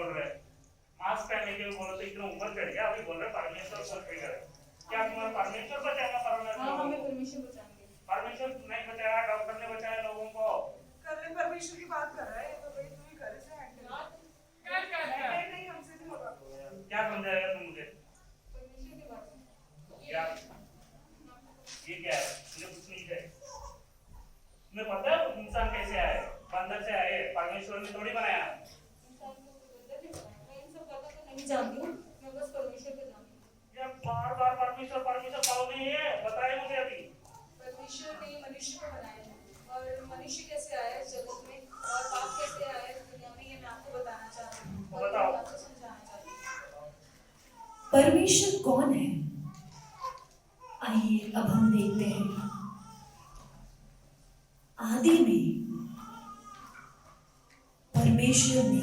बोल रहे हैं? मास्क पहनने के लिए बोलो तो इतना ऊपर चढ़ गया, अभी बोल रहे परमेश्वर को फिकर है। क्या तुम्हारा परमेश्वर बचाएगा हाँ परमेश्वर? हमें परमिशन बचाएंगे। परमेश्वर नहीं बचाया, डॉक्टर ने बचाया लोगों को। कर ले, परमेश्वर की बात कर रहा है तो भाई तू ही कर इसे हैंडल। नहीं नहीं हमसे नहीं होगा। क्या समझाएगा तुम मुझे? परमिशन की बात है। क्या ये क्या है? मुझे कुछ नहीं है। तुम्हें पता है इंसान कैसे आए? बंदर से आए, परमेश्वर ने थोड़ी बनाया। इंसान को कोई बदल नहीं बनाया। मैं इन सब बातों को नहीं जानती हूँ, मैं बस परमेश्वर को जानती हूँ। ये बार बार परमेश्वर परमेश्वर पाओ नहीं है, बताइए मुझे अभी। परमेश्वर ने मनुष्य को बनाया है और मनुष्य कैसे आया है जगत में और पाप कैसे आया है दुनिया में, ये मैं आपको बताना चाहती हूँ और ये बताओ। मैं आपको समझाना चाहती हूँ। परमेश्वर कौन है? आइए अब हम देखते हैं। आदि में परमेश्वर ने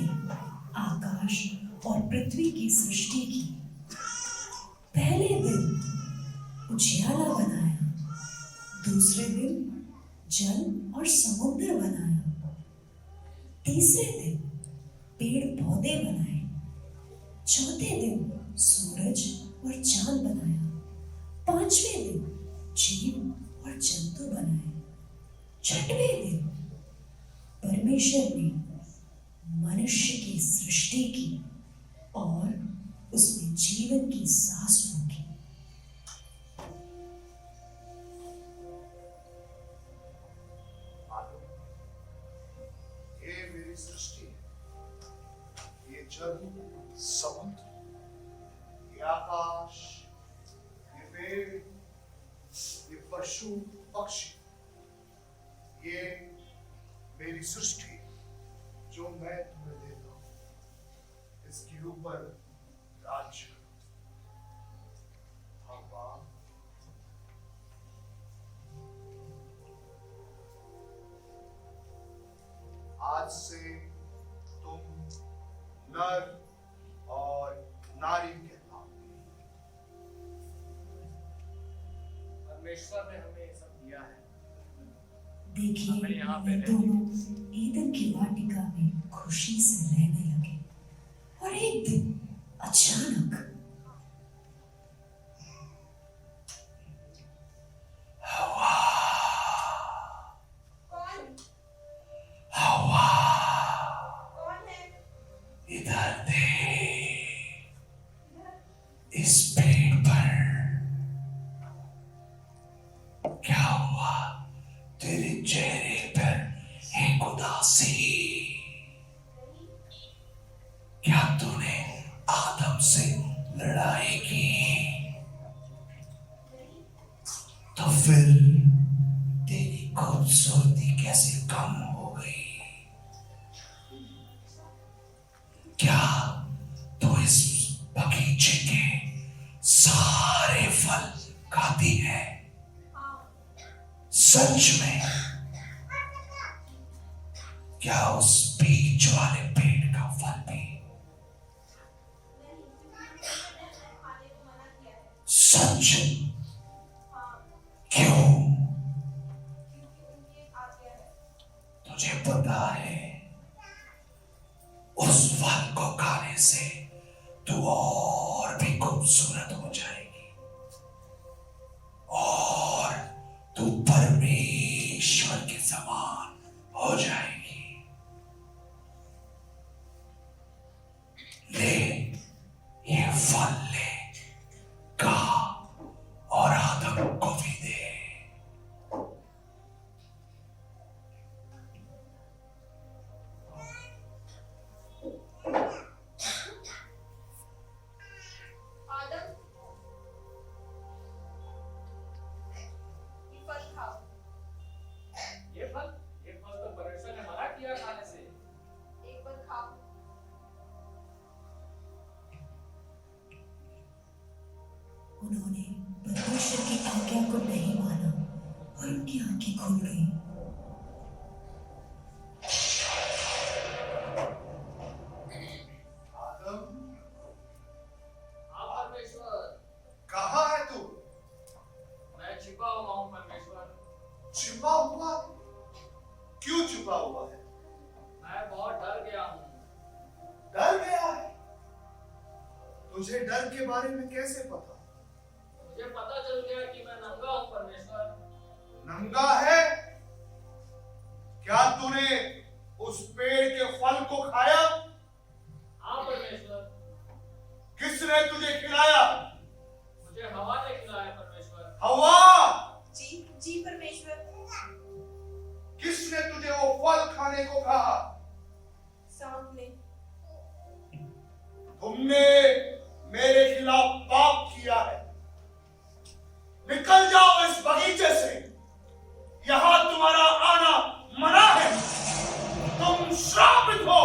आकाश और पृथ्वी की सृष्टि की। पहले दिन उजियाला बनाया, दूसरे दिन जल और समुद्र बनाया, तीसरे दिन पेड़ पौधे बनाए, चौथे दिन सूरज और चांद बनाया, पांचवें दिन जीव और जंतु बनाए, छठवें दिन परमेश्वर ने मनुष्य की सृष्टि की और उसमें जीवन की सांस फूंकी। ये मेरी सृष्टि है। ये जल, समुद्र, ये आकाश, ये पेड़, ये पशु पक्षी, ये मेरी सृष्टि जो मैं तुम्हें देता हूं। इसके ऊपर राज्य करो। हवा, आज से तुम नर और नारी कहलाओगे। परमेश्वर ने हमें ये सब दिया है। देखिए, हमें यहाँ पे ये दोनों ईदन की वाटिका में खुशी से रहने लगे और एक दिन अचानक कौन कौन है? इधर दे, इस पेड़ पर क्या हुआ? तेरे चेहरे पर एक उदासी। क्या तूने आदम से लड़ाई की? तो फिर तेरी खूबसूरती कैसे कम हो गई? क्या तू इस बगीचे के सारे फल खाती है? सच में? क्या उस बीच वाले पेड़ का फल भी? सच? क्यों? तुझे पता है उस फल को खाने से तू और भी खूबसूरत हो जाएगी और तू परमेश्वर के समान हो जाएगी। ले, ये फल ले, खा और आदम को भी दे। आदम, ये फल खाओ। ये फल तो परमेश्वर ने मना किया खाने से। एक बार खाओ। उन्होंने परमेश्वर की आज्ञा को नहीं माना और उनकी आंखें खुल गई। आदम, हाँ परमेश्वर, कहाँ है तू? मैं छिपा हुआ हूँ परमेश्वर। छिपा हुआ? क्यों छिपा हुआ है? मैं बहुत डर गया हूँ। डर गया है? तुझे डर के बारे में कैसे पता? मुझे पता चल गया कि मैं नंगा हूँ परमेश्वर। नंगा है? क्या तूने उस पेड़ के फल को खाया? हाँ परमेश्वर। किसने तुझे खिलाया? मुझे हवा ने खिलाया परमेश्वर। हवा? जी परमेश्वर। किसने तुझे वो फल खाने को कहा? सांप ने। तुमने मेरे खिलाफ पाप किया है। निकल जाओ इस बगीचे से। यहां तुम्हारा आना मना है। तुम श्रापित हो।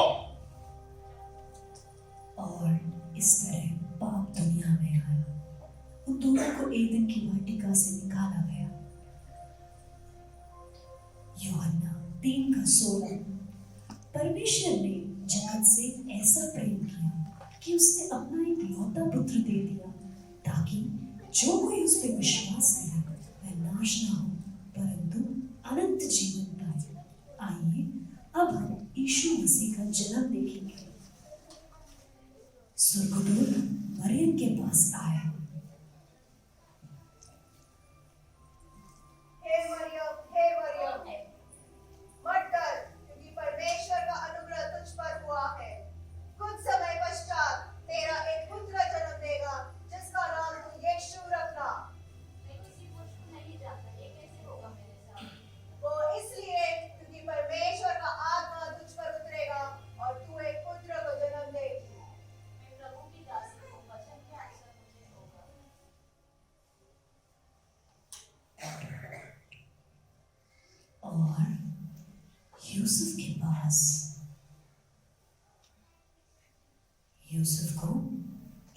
और इस तरह पाप दुनिया में आया। उन दोनों को एदन की वाटिका से निकाला गया। यूहन्ना 3:16। परमेश्वर ने जगत से ऐसा प्रेम किया कि उसने अपना एक लौता पुत्र दे दिया, ताकि जो कोई उस पर विश्वास करे वह नाश ना हो परंतु अनंत जीवन पाए। आइए अब हम यीशु मसीह का जन्म देखेंगे। स्वर्गदूत मरियम के पास आया। हे मरियम, मत डर, क्योंकि परमेश्वर का अनुग्रह तुझ पर हुआ है। कुछ समय पश्चात तेरा एक पुत्र जन्म देगा, जिसका नाम तू यीशु रखना। मैं किसी पुरुष को नहीं जानता, ये कैसे होगा मेरे साथ? वो इसलिए क्योंकि परमेश्वर का आत्मा तुझ पर उतरेगा और तू एक पुत्र को जन्म देगी। मैं प्रभु की दासी हूँ, वचन के अनुसार मुझे होगा। और यूसुफ के पास यूसुफ को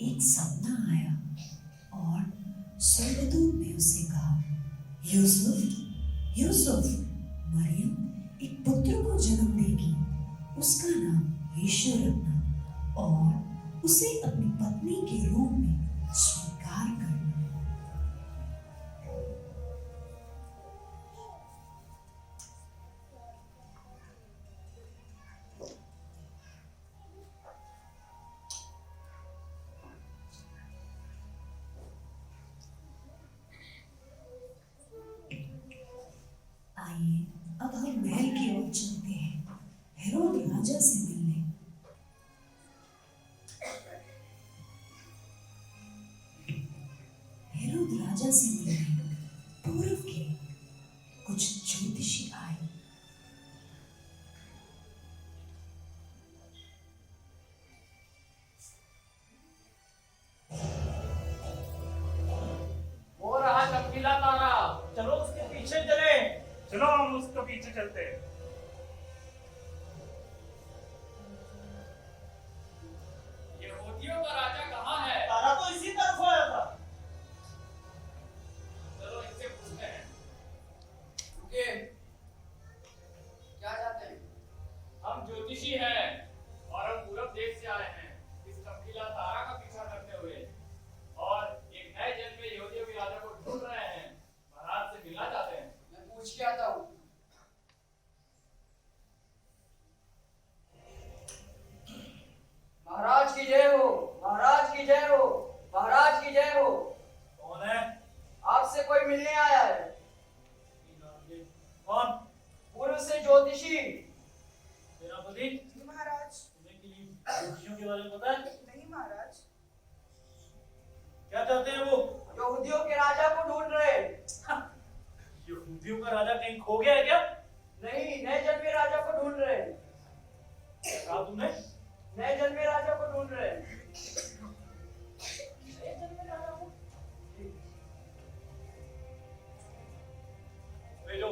एक सपना आया और स्वर्गदूत ने उसे कहा, यूसुफ, यूसुफ, मरियम एक पुत्र को जन्म देगी, उसका नाम यीशु रखना और उसे अपनी पत्नी के रूप में स्वीकार करना। आइए अब हम महल की ओर चलते हैं, हेरोद राजा से मिलने। हेरोद राजा से मिलने पूर्व के कुछ ज्योतिषी आए। वो रहा चमकीला तारा, चलो उसके पीछे चले। चलो हम उसके पीछे चलते हैं। यहूदियों का राजा कहाँ है? तारा तो इसी तरफ आया था। चलो इससे पूछते हैं। रुकिए, क्या चाहते हैं? हम ज्योतिषी हैं और हम पूरब देश से आए हैं, इस चमकीला तारा का पीछा करते हुए, और एक नए जन्मे यहूदियों के राजा को ढूंढ रहे हैं। महाराज से मिलना चाहते हैं। मैं पूछ के आता हूँ। महाराज की जय हो, महाराज की जय हो, महाराज की जय हो। कौन है? आपसे कोई मिलने आया है। कौन? पूर्व से ज्योतिषी। सेनापति, जी महाराज। तुम्हें कि ज्योतिषियों के बारे में पता है? नहीं महाराज। क्या चाहते हैं वो? यहूदियों के राजा को ढूंढ रहे हैं। यहूदियों का राजा कहीं खो गया है क्या? नहीं, नए जन्मे राजा को ढूंढ रहे हैं। क्या कहा तुमने? नए जन्मे राजा को ढूंढ रहे हैं। नए जन्मे राजा को? भेजो।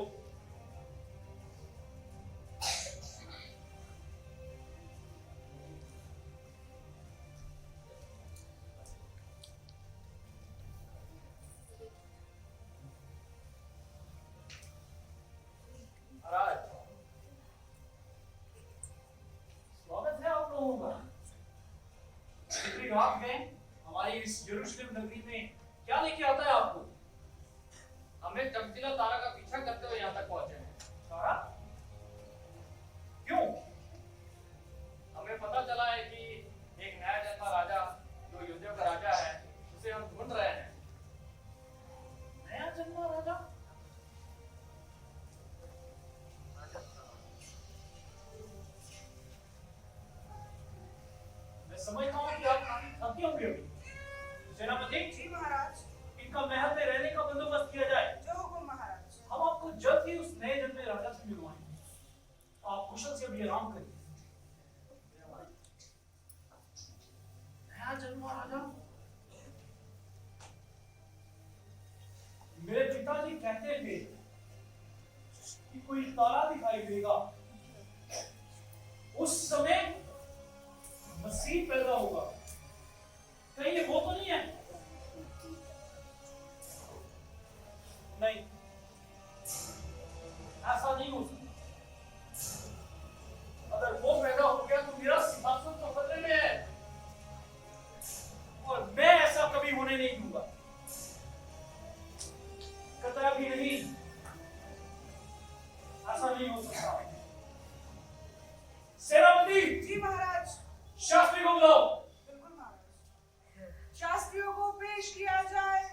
महाराज, स्वागत है आप लोगों का। पिछली रात में हमारी इस यरूशलेम नगरी में क्या लेके आता है आपको? हमें चमकीला तारा का पीछा करते हुए यहाँ तक पहुंचे हैं। तारा? क्यों? हमें पता चला है कि एक नया जन्मा राजा जो यहूदियों का थके होंगे अभी। सेनापति जी महाराज। इनका महल में रहने का बंदोबस्त किया जाए। जो हुकुम महाराज। हम आपको जल्द ही उस नए जन्मे राजा से मिलवाएंगे। आप कुशल से अभी आराम करिए। नया जन्मा राजा? मेरे पिताजी कहते थे कि कोई तारा दिखाई देगा, उस समय मसीह पैदा होगा। कहीं ये वो तो नहीं है? नहीं, ऐसा नहीं हो सकता। अगर वो पैदा हो गया तो मेरा सिंहासन तो खतरे में है, और मैं ऐसा कभी होने नहीं दूंगा, कतई भी नहीं। ऐसा नहीं हो सकता। सेनापति जी महाराज। शास्त्री को बुलाओ। बिल्कुल महाराज। शास्त्रियों को पेश किया जाए।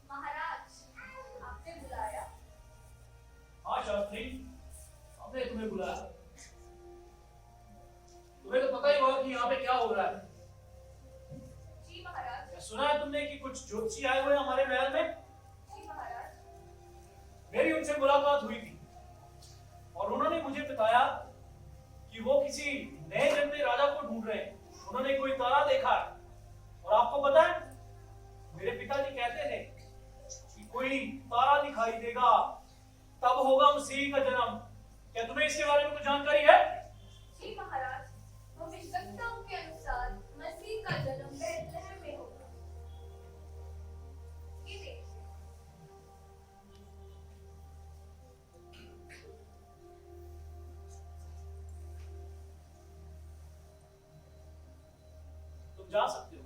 महाराज, आपने बुलाया? हाँ शास्त्री, हमने तुम्हें बुलाया। तुम्हें तो पता ही होगा कि यहाँ पे क्या हो रहा है। जी महाराज। क्या सुना है तुमने कि कुछ ज्योतिषी आए हुए हैं हमारे महल में? जी महाराज। मेरी उनसे मुलाकात हुई थी और उन्होंने मुझे बताया कि वो किसी नए जन्मे राजा को ढूंढ रहे हैं। उन्होंने कोई तारा देखा है, और आपको पता है मेरे पिताजी कहते थे कि कोई तारा दिखाई देगा, तब होगा मसीह का जन्म। क्या तुम्हें इसके बारे में कुछ जानकारी है? जी महाराज, भविष्यवक्ताओं के अनुसार मसीह का जन्म बेथलेहम में होगा। ये देखिए। तुम जा सकते हो।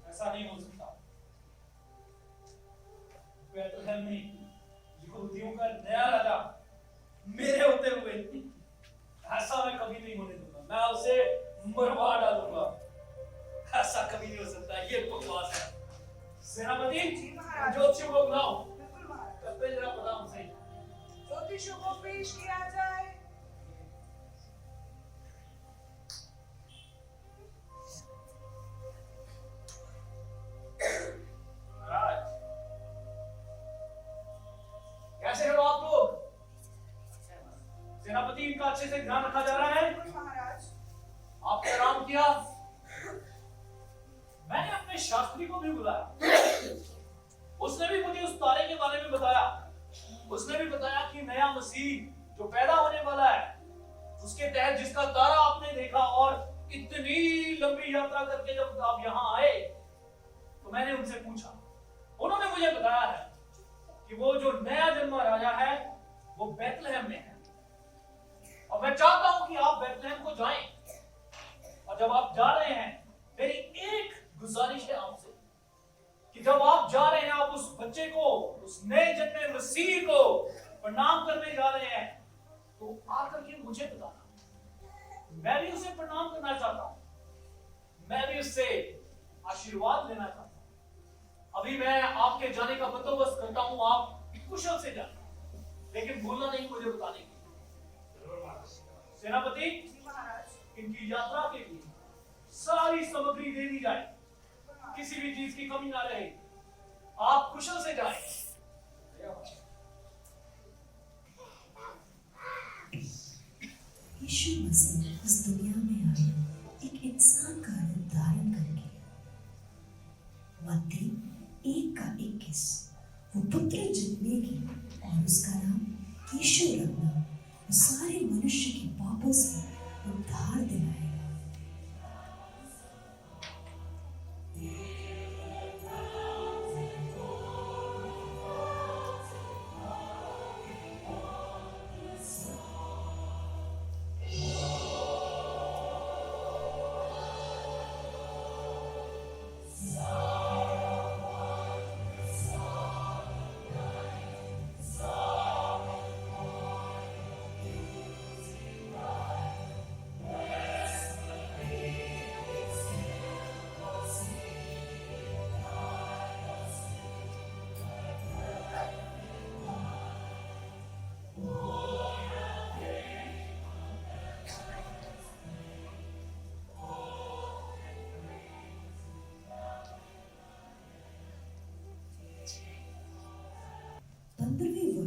ऐसा नहीं हो सकता। बेथलेहम में यहूदियों का नया राजा मेरे होते हुए, ऐसा मैं कभी नहीं होने दूंगा। मैं उसे मरवा डालूंगा। ऐसा कभी नहीं हो सकता। ये बकवास है। सेनापति जी महाराज। ज्योतिषियों को बुलाओ। बिल्कुल महाराज। करते जरा पता हमसे। ज्योतिषों को पेश किया जाए। महाराज, कैसे हो आप लोग? सेनापति, इनका अच्छे से ध्यान रखा जा रहा है? बिल्कुल महाराज। आपने आराम किया? मैंने अपने शास्त्री को भी बुलाया। उसने भी मुझे उस तारे के बारे में बताया। उसने भी बताया कि नया मसीह जो पैदा होने वाला है, उसके तहत जिसका तारा आपने देखा, और इतनी लंबी यात्रा करके जब आप यहाँ आए तो मैंने उनसे पूछा। उन्होंने मुझे बताया है कि वो जो नया जन्मा राजा है वो बेथलेहम में है, और मैं चाहता हूं कि आप बेथलेहम को जाएं। और जब आप जा रहे हैं, मेरी एक गुजारिश है आपसे कि जब आप जा रहे हैं, आप उस बच्चे को, उस नए जन्मे मसीह को प्रणाम करने जा रहे हैं, तो आकर के मुझे बताना। मैं भी उसे प्रणाम करना चाहता हूं। मैं भी उससे आशीर्वाद लेना चाहता हूं। अभी मैं आपके जाने का बंदोबस्त करता हूं, आप कुशल से जाना, लेकिन भूलना नहीं मुझे बताने की। सेनापति, जी महाराज। इनकी यात्रा के लिए सारी सामग्री दे दी जाए, किसी भी चीज की कमी ना रहे। आप कुशल से जाएं। यीशु मसीह इस दुनिया में आए एक इंसान का रूप धारण करके। मत्ती 1:21 वो पुत्र जन्मेगी और उसका नाम यीशु रखना, वो सारे मनुष्य के पापों से उद्धार दिलाएगा।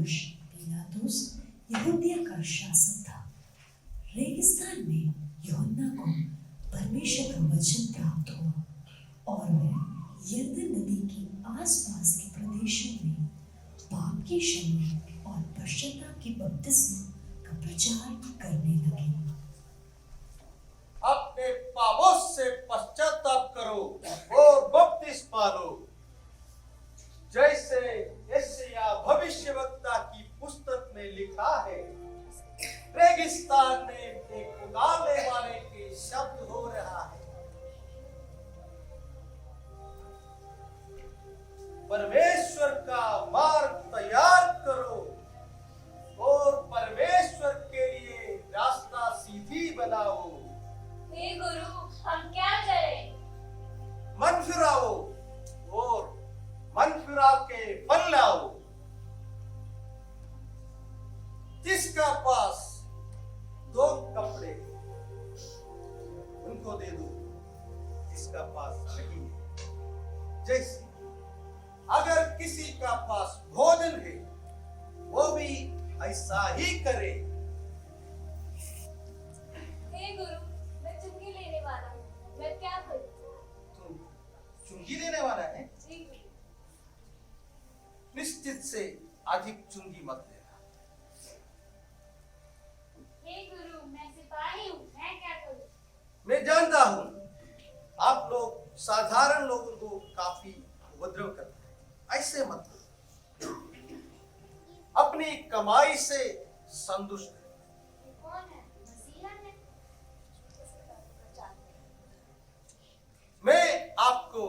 वर्ष पिलातुस यहूदिया का शासक था। रेगिस्तान में यूहन्ना को परमेश्वर का वचन प्राप्त हुआ और वह यरदन नदी के आसपास के प्रदेशों में पाप की क्षमा और पश्चाताप की बपतिस्मा का प्रचार करने लगे। अपने पापों से पश्चाताप करो और बपतिस्मा लो, जैसे यशायाह भविष्यवक्ता की पुस्तक में लिखा है। रेगिस्तान में एक पुकारने वाले के शब्द हो रहा है, परमेश्वर का मार्ग तैयार करो और परमेश्वर के लिए रास्ता सीधी बनाओ। हे गुरु, हम क्या करें? मन फिराओ और मन फिराव के फल लाओ। जिसका पास 2 कपड़े उनको दे दो, जिसका पास नहीं है। जैसे अगर किसी का पास भोजन है, वो भी ऐसा ही करे। हे गुरु, मैं चुंगी लेने वाला हूँ, मैं क्या करूँ? तुम चुंगी देने वाला है? जी गुरु। निश्चित से अधिक चुंगी मत देना। हे गुरु, मैं सिपाही हूँ, मैं क्या करूँ? मैं जानता हूँ आप लोग साधारण लोगों को काफी उपद्रव करते हैं, ऐसे मत करो। अपनी कमाई से संतुष्ट है। कौन है? मसीहा है? मैं आपको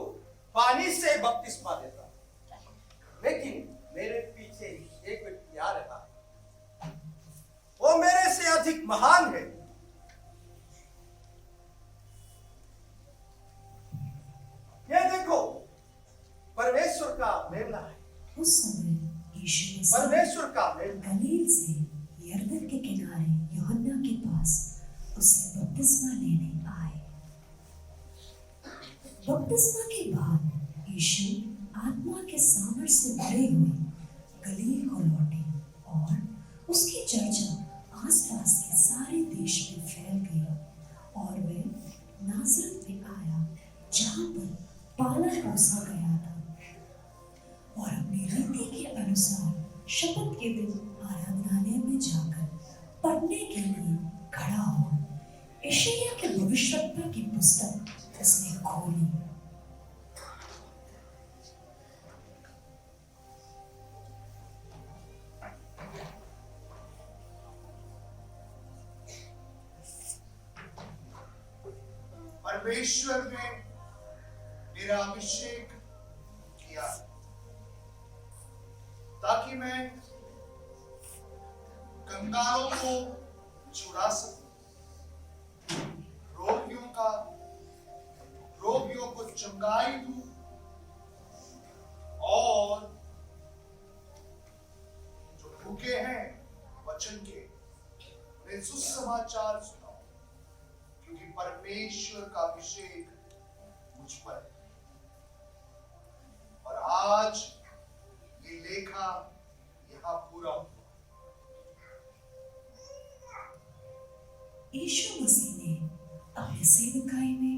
पानी से बपतिस्मा देता हूं, लेकिन मेरे पीछे एक व्यक्ति आ रहा है, वो मेरे से अधिक महान है। ये देखो, परमेश्वर का मेमना है। उस समय यीशु मसीह परमेश्वर का मेमना। गलील से यरदन के किनारे यूहन्ना के पास उसे बपतिस्मा लेने आए। बपतिस्मा के बाद यीशु आत्मा के सामर्थ से भरे हुए गलील को लौटे और उसकी चर्चा आसपास के सारे देश में फैल गई और वह नासरत में आया जहां पर पाला पोसा गया था और अपनी रीति के अनुसार शपथ के दिन आराधनालय में जाकर पढ़ने के लिए खड़ा हुआ। यशायाह के भविष्यवक्ता की पुस्तक उसने खोली। परमेश्वर ने मेरा अभिषेक किया ताकि मैं कंगालों को छुड़ा सकूं, रोगियों को चंगाई दूं और जो भूखे हैं वचन के मैं सुसमाचार सुनाऊं, क्योंकि परमेश्वर का अभिषेक मुझ पर है। और आज ये लेखा यहाँ पूरा हुआ। यीशु मसीह ने अपने सेवकाई में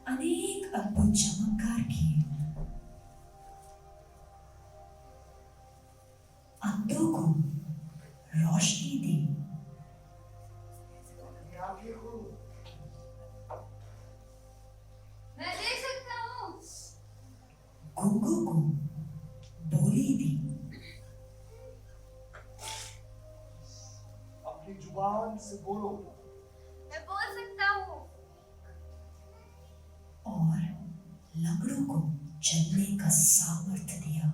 अनेक अद्भुत चमत्कार किए। अंधों को रोशनी दी, मैं देख सकता हूँ। गूंगों को बोली दी, अपनी जुबान से बोलो, मैं बोल सकता हूँ। और लंगड़ों को चलने का सामर्थ्य दिया।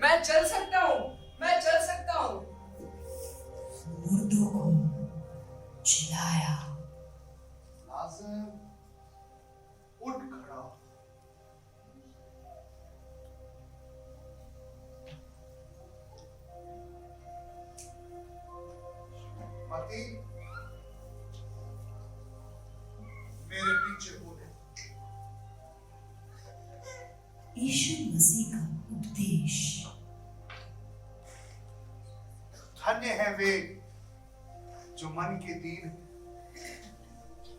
मैं चल सकता हूँ, मैं चल सकता हूँ। मुर्दों को जिलाया, लाजर उठ खड़ा हो। मती मेरे पीछे हो गए। यीशु मसीह का उपदेश। धन्य है वे जो मन के दीन हैं,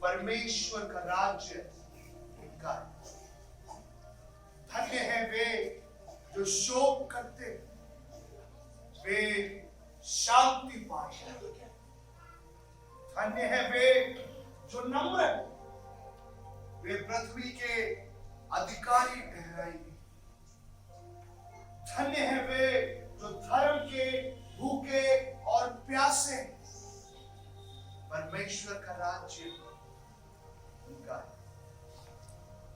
परमेश्वर का राज्य इनका है। धन्य है वे जो शोक करते हैं, वे शांति पाएंगे। धन्य है वे जो नम्र हैं, वे पृथ्वी के अधिकारी ठहराएंगे। धन्य है वे जो धर्म के भूखे और प्यासे हैं, परमेश्वर का राज्य उनका है।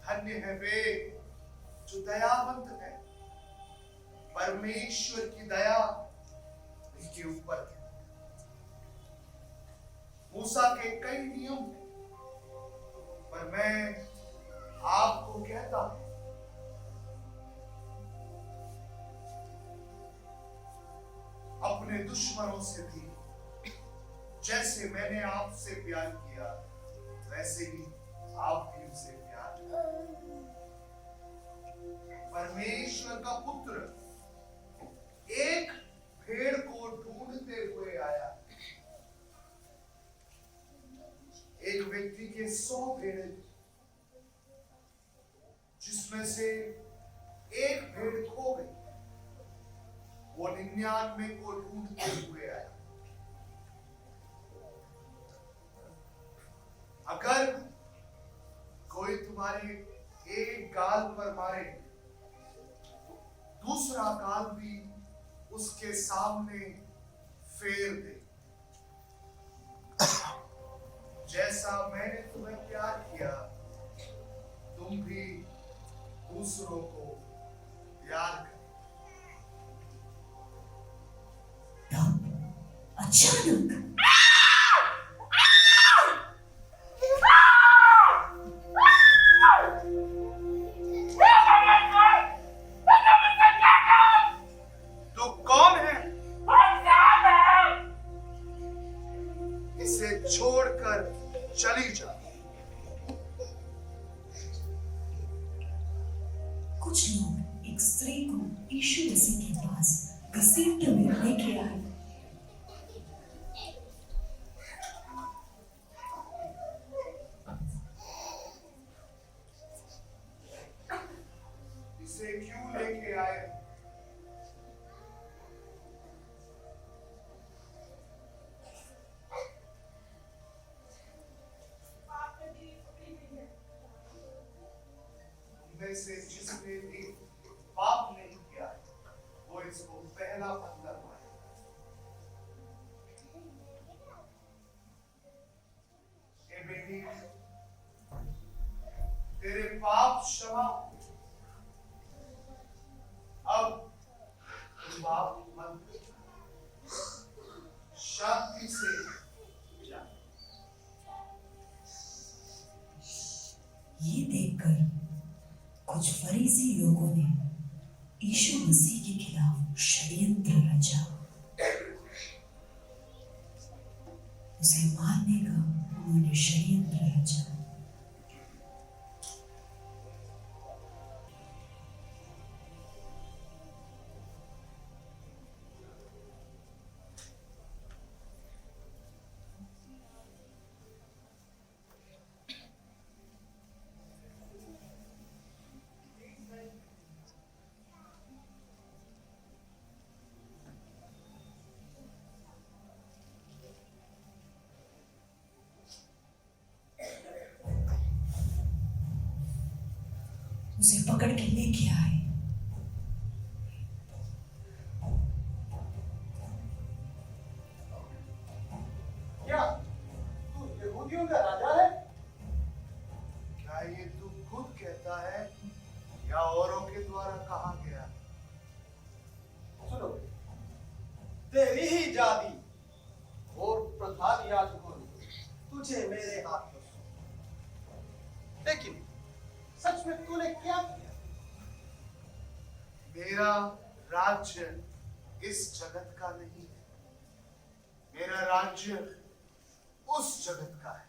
धन्य है वे जो दयावंत है, परमेश्वर की दया उनके ऊपर है। मूसा के कई नियम हैं, पर मैं आपको कहता हूं, अपने दुश्मनों से भी जैसे मैंने आपसे प्यार किया, वैसे ही आप भी उनसे प्यार करें। परमेश्वर का पुत्र एक भेड़ को ढूंढते हुए आया। एक व्यक्ति के 100 भेड़ें, जिसमें से एक भेड़ खो गई, वो 99 को ढूंढते हुए आया। अगर कोई तुम्हारे एक गाल पर मारे, दूसरा गाल भी उसके सामने फेर दे। जैसा मैंने तुम्हें प्यार किया, तुम भी दूसरों को प्यार करो। तब अचानक तो कौन है? इसे छोड़कर चली जा। कुछ लोग एक स्त्री को यीशु मसीह के पास घसीटते हुए लेके आए। इसे क्यों लेके आए? उनमें से जिसने भी पाप नहीं किया, वो इसको पहला पत्थर मारे। ए बेटी, तेरे पाप क्षमा हुए। अब तुम पाप मत करना। शांति से जा। ये देखकर कुछ फरीसी लोगों ने यीशु मसीह के खिलाफ षड्यंत्र रचा। उसे मारने का उन्होंने षड्यंत्र रचा। उसे पकड़ के लेके आए। क्या तू यहूदियों का राजा है? क्या ये तू खुद कहता है या औरों के द्वारा कहा गया? सुनो, तेरी ही जाति और प्रधान याजकों ने तुझे मेरे हाथ में सौंपा। लेकिन सच में तूने क्या किया? मेरा राज्य इस जगत का नहीं है। मेरा राज्य उस जगत का है।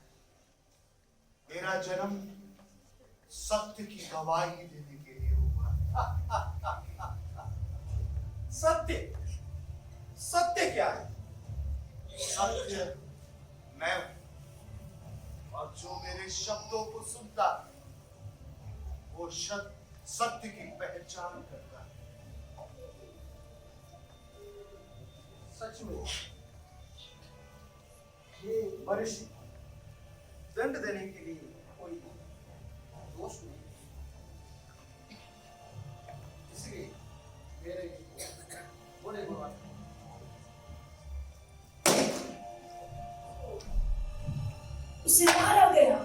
मेरा जन्म सत्य की गवाही देने के लिए हुआ है। सत्य, सत्य क्या है? सत्य मैं हूं, और जो मेरे शब्दों को सुनता है वो सत्य की पहचान करता है। सच में ये मनुष्य दंड देने के लिए कोई दोष नहीं, इसलिए मेरे बड़े गुण उसे मारा गया।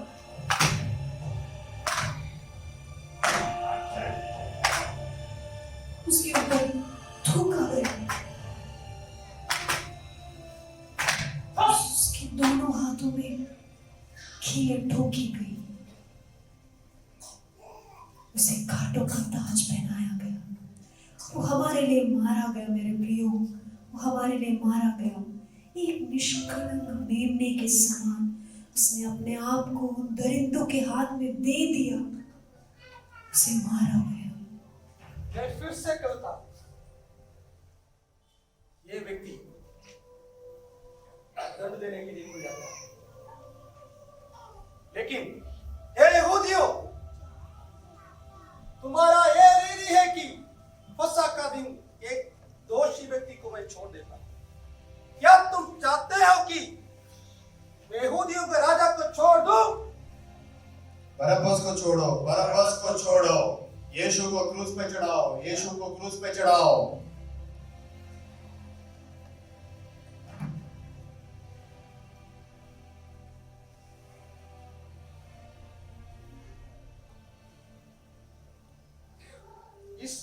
उसके ऊपर थूका गया। उसके दोनों हाथों में कीलें ठोकी गई। उसे कांटों का ताज पहनाया गया। वो हमारे लिए मारा गया मेरे प्रियो, वो हमारे लिए मारा गया। एक निष्कलंक मेमने के समान उसने अपने आप को दरिंदों के हाथ में दे दिया। उसे मारा गया। मैं फिर से कहता हूं, ये व्यक्ति दंड देने के लिए कोई आता है, लेकिन हे यहूदियों, तुम्हारा ये रीति है कि फसह का दिन एक दोषी व्यक्ति को मैं छोड़ देता हूं। क्या तुम चाहते हो कि मैं यहूदियों के राजा को छोड़ दूं? बरअब्बस को छोड़ो, बरअब्बस को छोड़ो। यीशु को क्रूस पे चढ़ाओ, यीशु को क्रूस पे चढ़ाओ। इस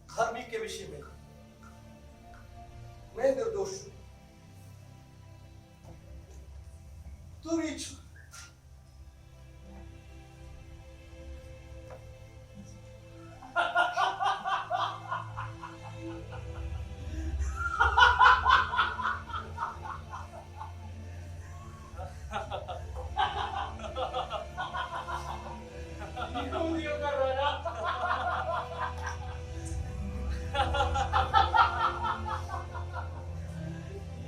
धर्मी के विषय में मैं निर्दोष हूं, तू भी छू। यहूदियों का राजा।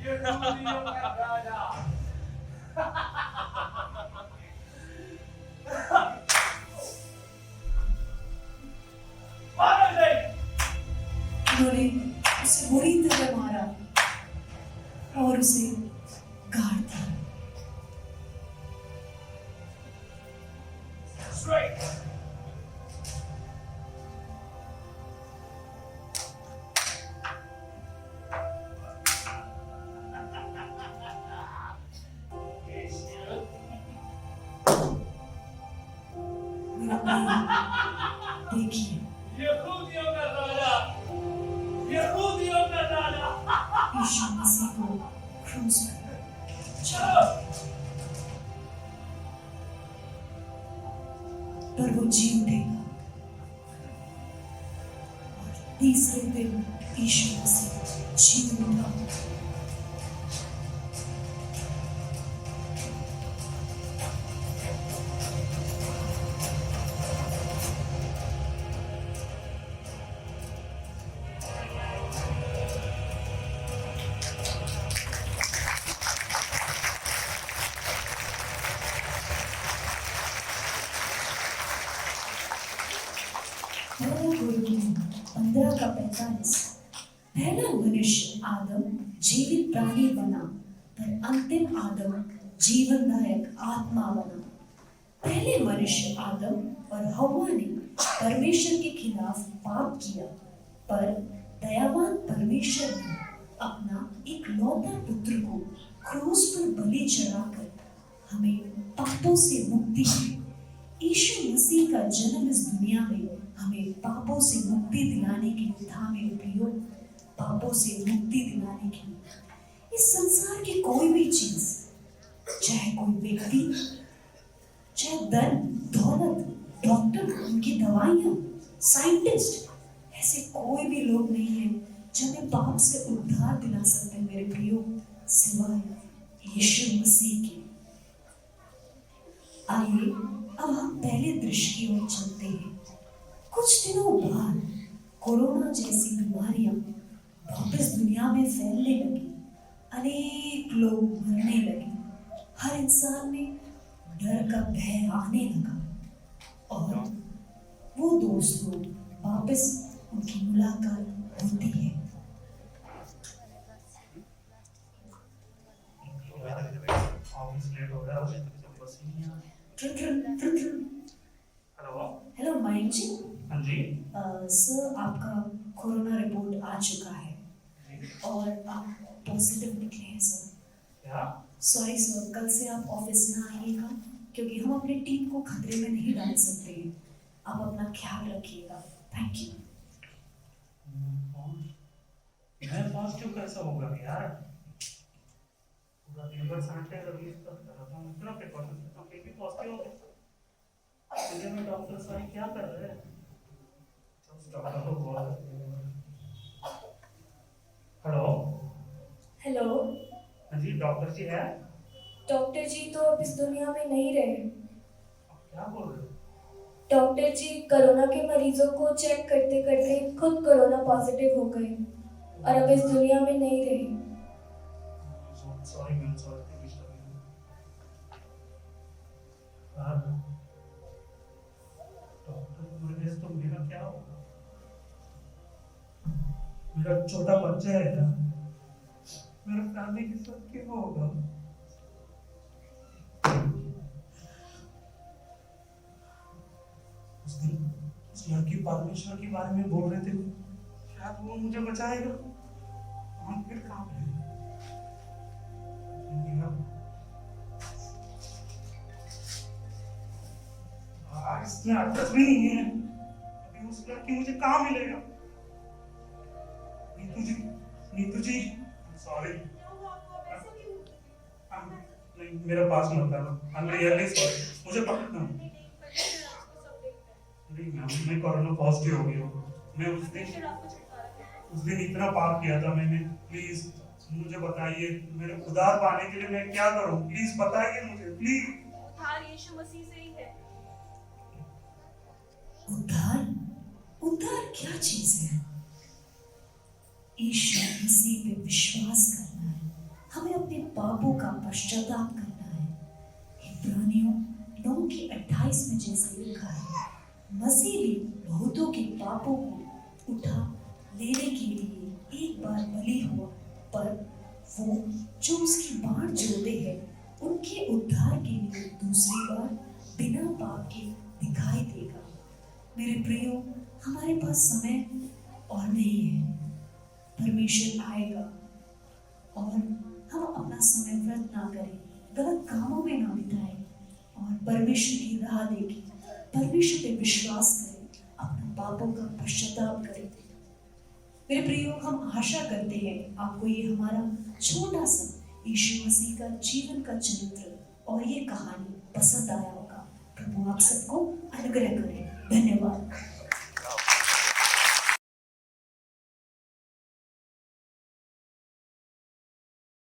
यहूदियों का राजा। मारा गया। उन्होंने उसे बुरी तरह मारा और उसे गाड़ दिया। Straight. मेरा भाई, देखिए यहूदियों का राजा। यहूदियों का राजा। यीशु मसीह को क्रूस पर चलो। पर वो जी उठेगा और तीसरे दिन यीशु मसीह जी उठा। पंद्रह का 45। पहला मनुष्य आदम जीवित प्राणी बना, पर अंतिम आदम जीवनदायक आत्मा बना। पहले मनुष्य आदम और हव्वा ने परमेश्वर के खिलाफ पाप किया, पर दयावान परमेश्वर ने अपना इकलौता पुत्र को क्रूस पर बलि चढ़ाकर हमें पापों से मुक्ति दी। यीशु मसीह का जन्म इस दुनिया में हमें पापों से मुक्ति दिलाने के लिए था मेरे प्रियो, पापों से मुक्ति दिलाने के लिए। इस संसार की कोई भी चीज, चाहे कोई व्यक्ति, चाहे धन दौलत, डॉक्टर, उनकी दवाइयां, साइंटिस्ट, ऐसे कोई भी लोग नहीं है जो हमें पाप से उद्धार दिला सकते हैं मेरे प्रियो, सिवाय यीशु मसीह के। आइए अब हम पहले दृश्य की ओर चलते हैं। कुछ दिनों बाद कोरोना जैसी बीमारियां वापस दुनिया में फैलने लगी, अनेक लोग मरने लगे, हर इंसान में डर का भय आने लगा और वो दोस्त लोग वापस उनकी मुलाकात होती है। ऑफिस लेट हो रहा है, बस ही नहीं आ रही। हेलो हेलो मयंक जी। हाँ जी। सर आपका कोरोना रिपोर्ट आ चुका है और आप पॉजिटिव निकले हैं सर। क्या? सॉरी सर, कल से आप ऑफिस ना आइएगा क्योंकि हम अपनी टीम को खतरे में नहीं डाल सकते हैं। आप अपना ख्याल रखिएगा। Thank you. मैं पॉजिटिव कैसा होगा यार? पूरा दिन भर सैनिटाइजर यूज करता रहता हूँ, इतना प्रिकॉशन लेता हूँ, फिर भी पॉजिटिव हो गया। इसलिए मैं डॉक्टर सारी क्या कर रहे हैं? डॉक्टर को कॉल करते हैं। हेलो। हेलो। हाँ जी, डॉक्टर जी है? डॉक्टर जी तो अब इस दुनिया में नहीं रहे। क्या बोल रहे हो? डॉक्टर जी कोरोना के मरीजों को चेक करते करते खुद कोरोना पॉजिटिव हो गए और अब इस दुनिया में नहीं रहे। Sorry ma'am, sorry to disturb you. Doctor मर गए तो मेरा क्या होगा? मेरा छोटा बच्चा है ना, मेरा फैमिली के साथ क्या होगा? उस लड़की परमेश्वर के बारे में बोल रहे थे, शायद वो मुझे बचाएगा। हम फिर कहाँ पे? इसमें एड्रेस भी नहीं है। अभी उस लड़की मुझे कहाँ मिलेगा? नीतू जी, सॉरी। नहीं, मेरे पास मत आना। I am really sorry. मुझे पकड़ना। नहीं मैम, मैं कोरोना पॉजिटिव हो गया हूँ। मैं उस दिन इतना पाप किया था मैंने। प्लीज मुझे बताइए, मेरे उद्धार पाने के लिए मैं क्या करूं? प्लीज बताइए मुझे, प्लीज। उद्धार यीशु मसीह से ही है। उद्धार? उद्धार क्या चीज है? यीशु मसीह पे विश्वास करना है, हमें अपने पापों का पश्चाताप करना है। इब्रानियों 9:28 में जैसे लिखा है, मसीह भी बहुतों के पापों को उठा लेने के लिए एक बार बलि हुआ, पर वो जो उसकी बाट जोड़ते हैं उनके उद्धार के लिए दूसरी बार बिना पाप के दिखाई देगा। मेरे प्रियो, हमारे पास समय और नहीं है। परमेश्वर आएगा और हम अपना समय व्यर्थ ना करें, गलत कामों में ना बिताएं और परमेश्वर की राह देखें, परमेश्वर पे विश्वास करें, अपने पापों का पश्चाताप करें। मेरे प्रियो, हम आशा करते हैं आपको ये हमारा छोटा सा यीशु मसीह का जीवन का चरित्र और ये कहानी पसंद आया होगा। प्रभु आप सबको अनुग्रह करें। धन्यवाद।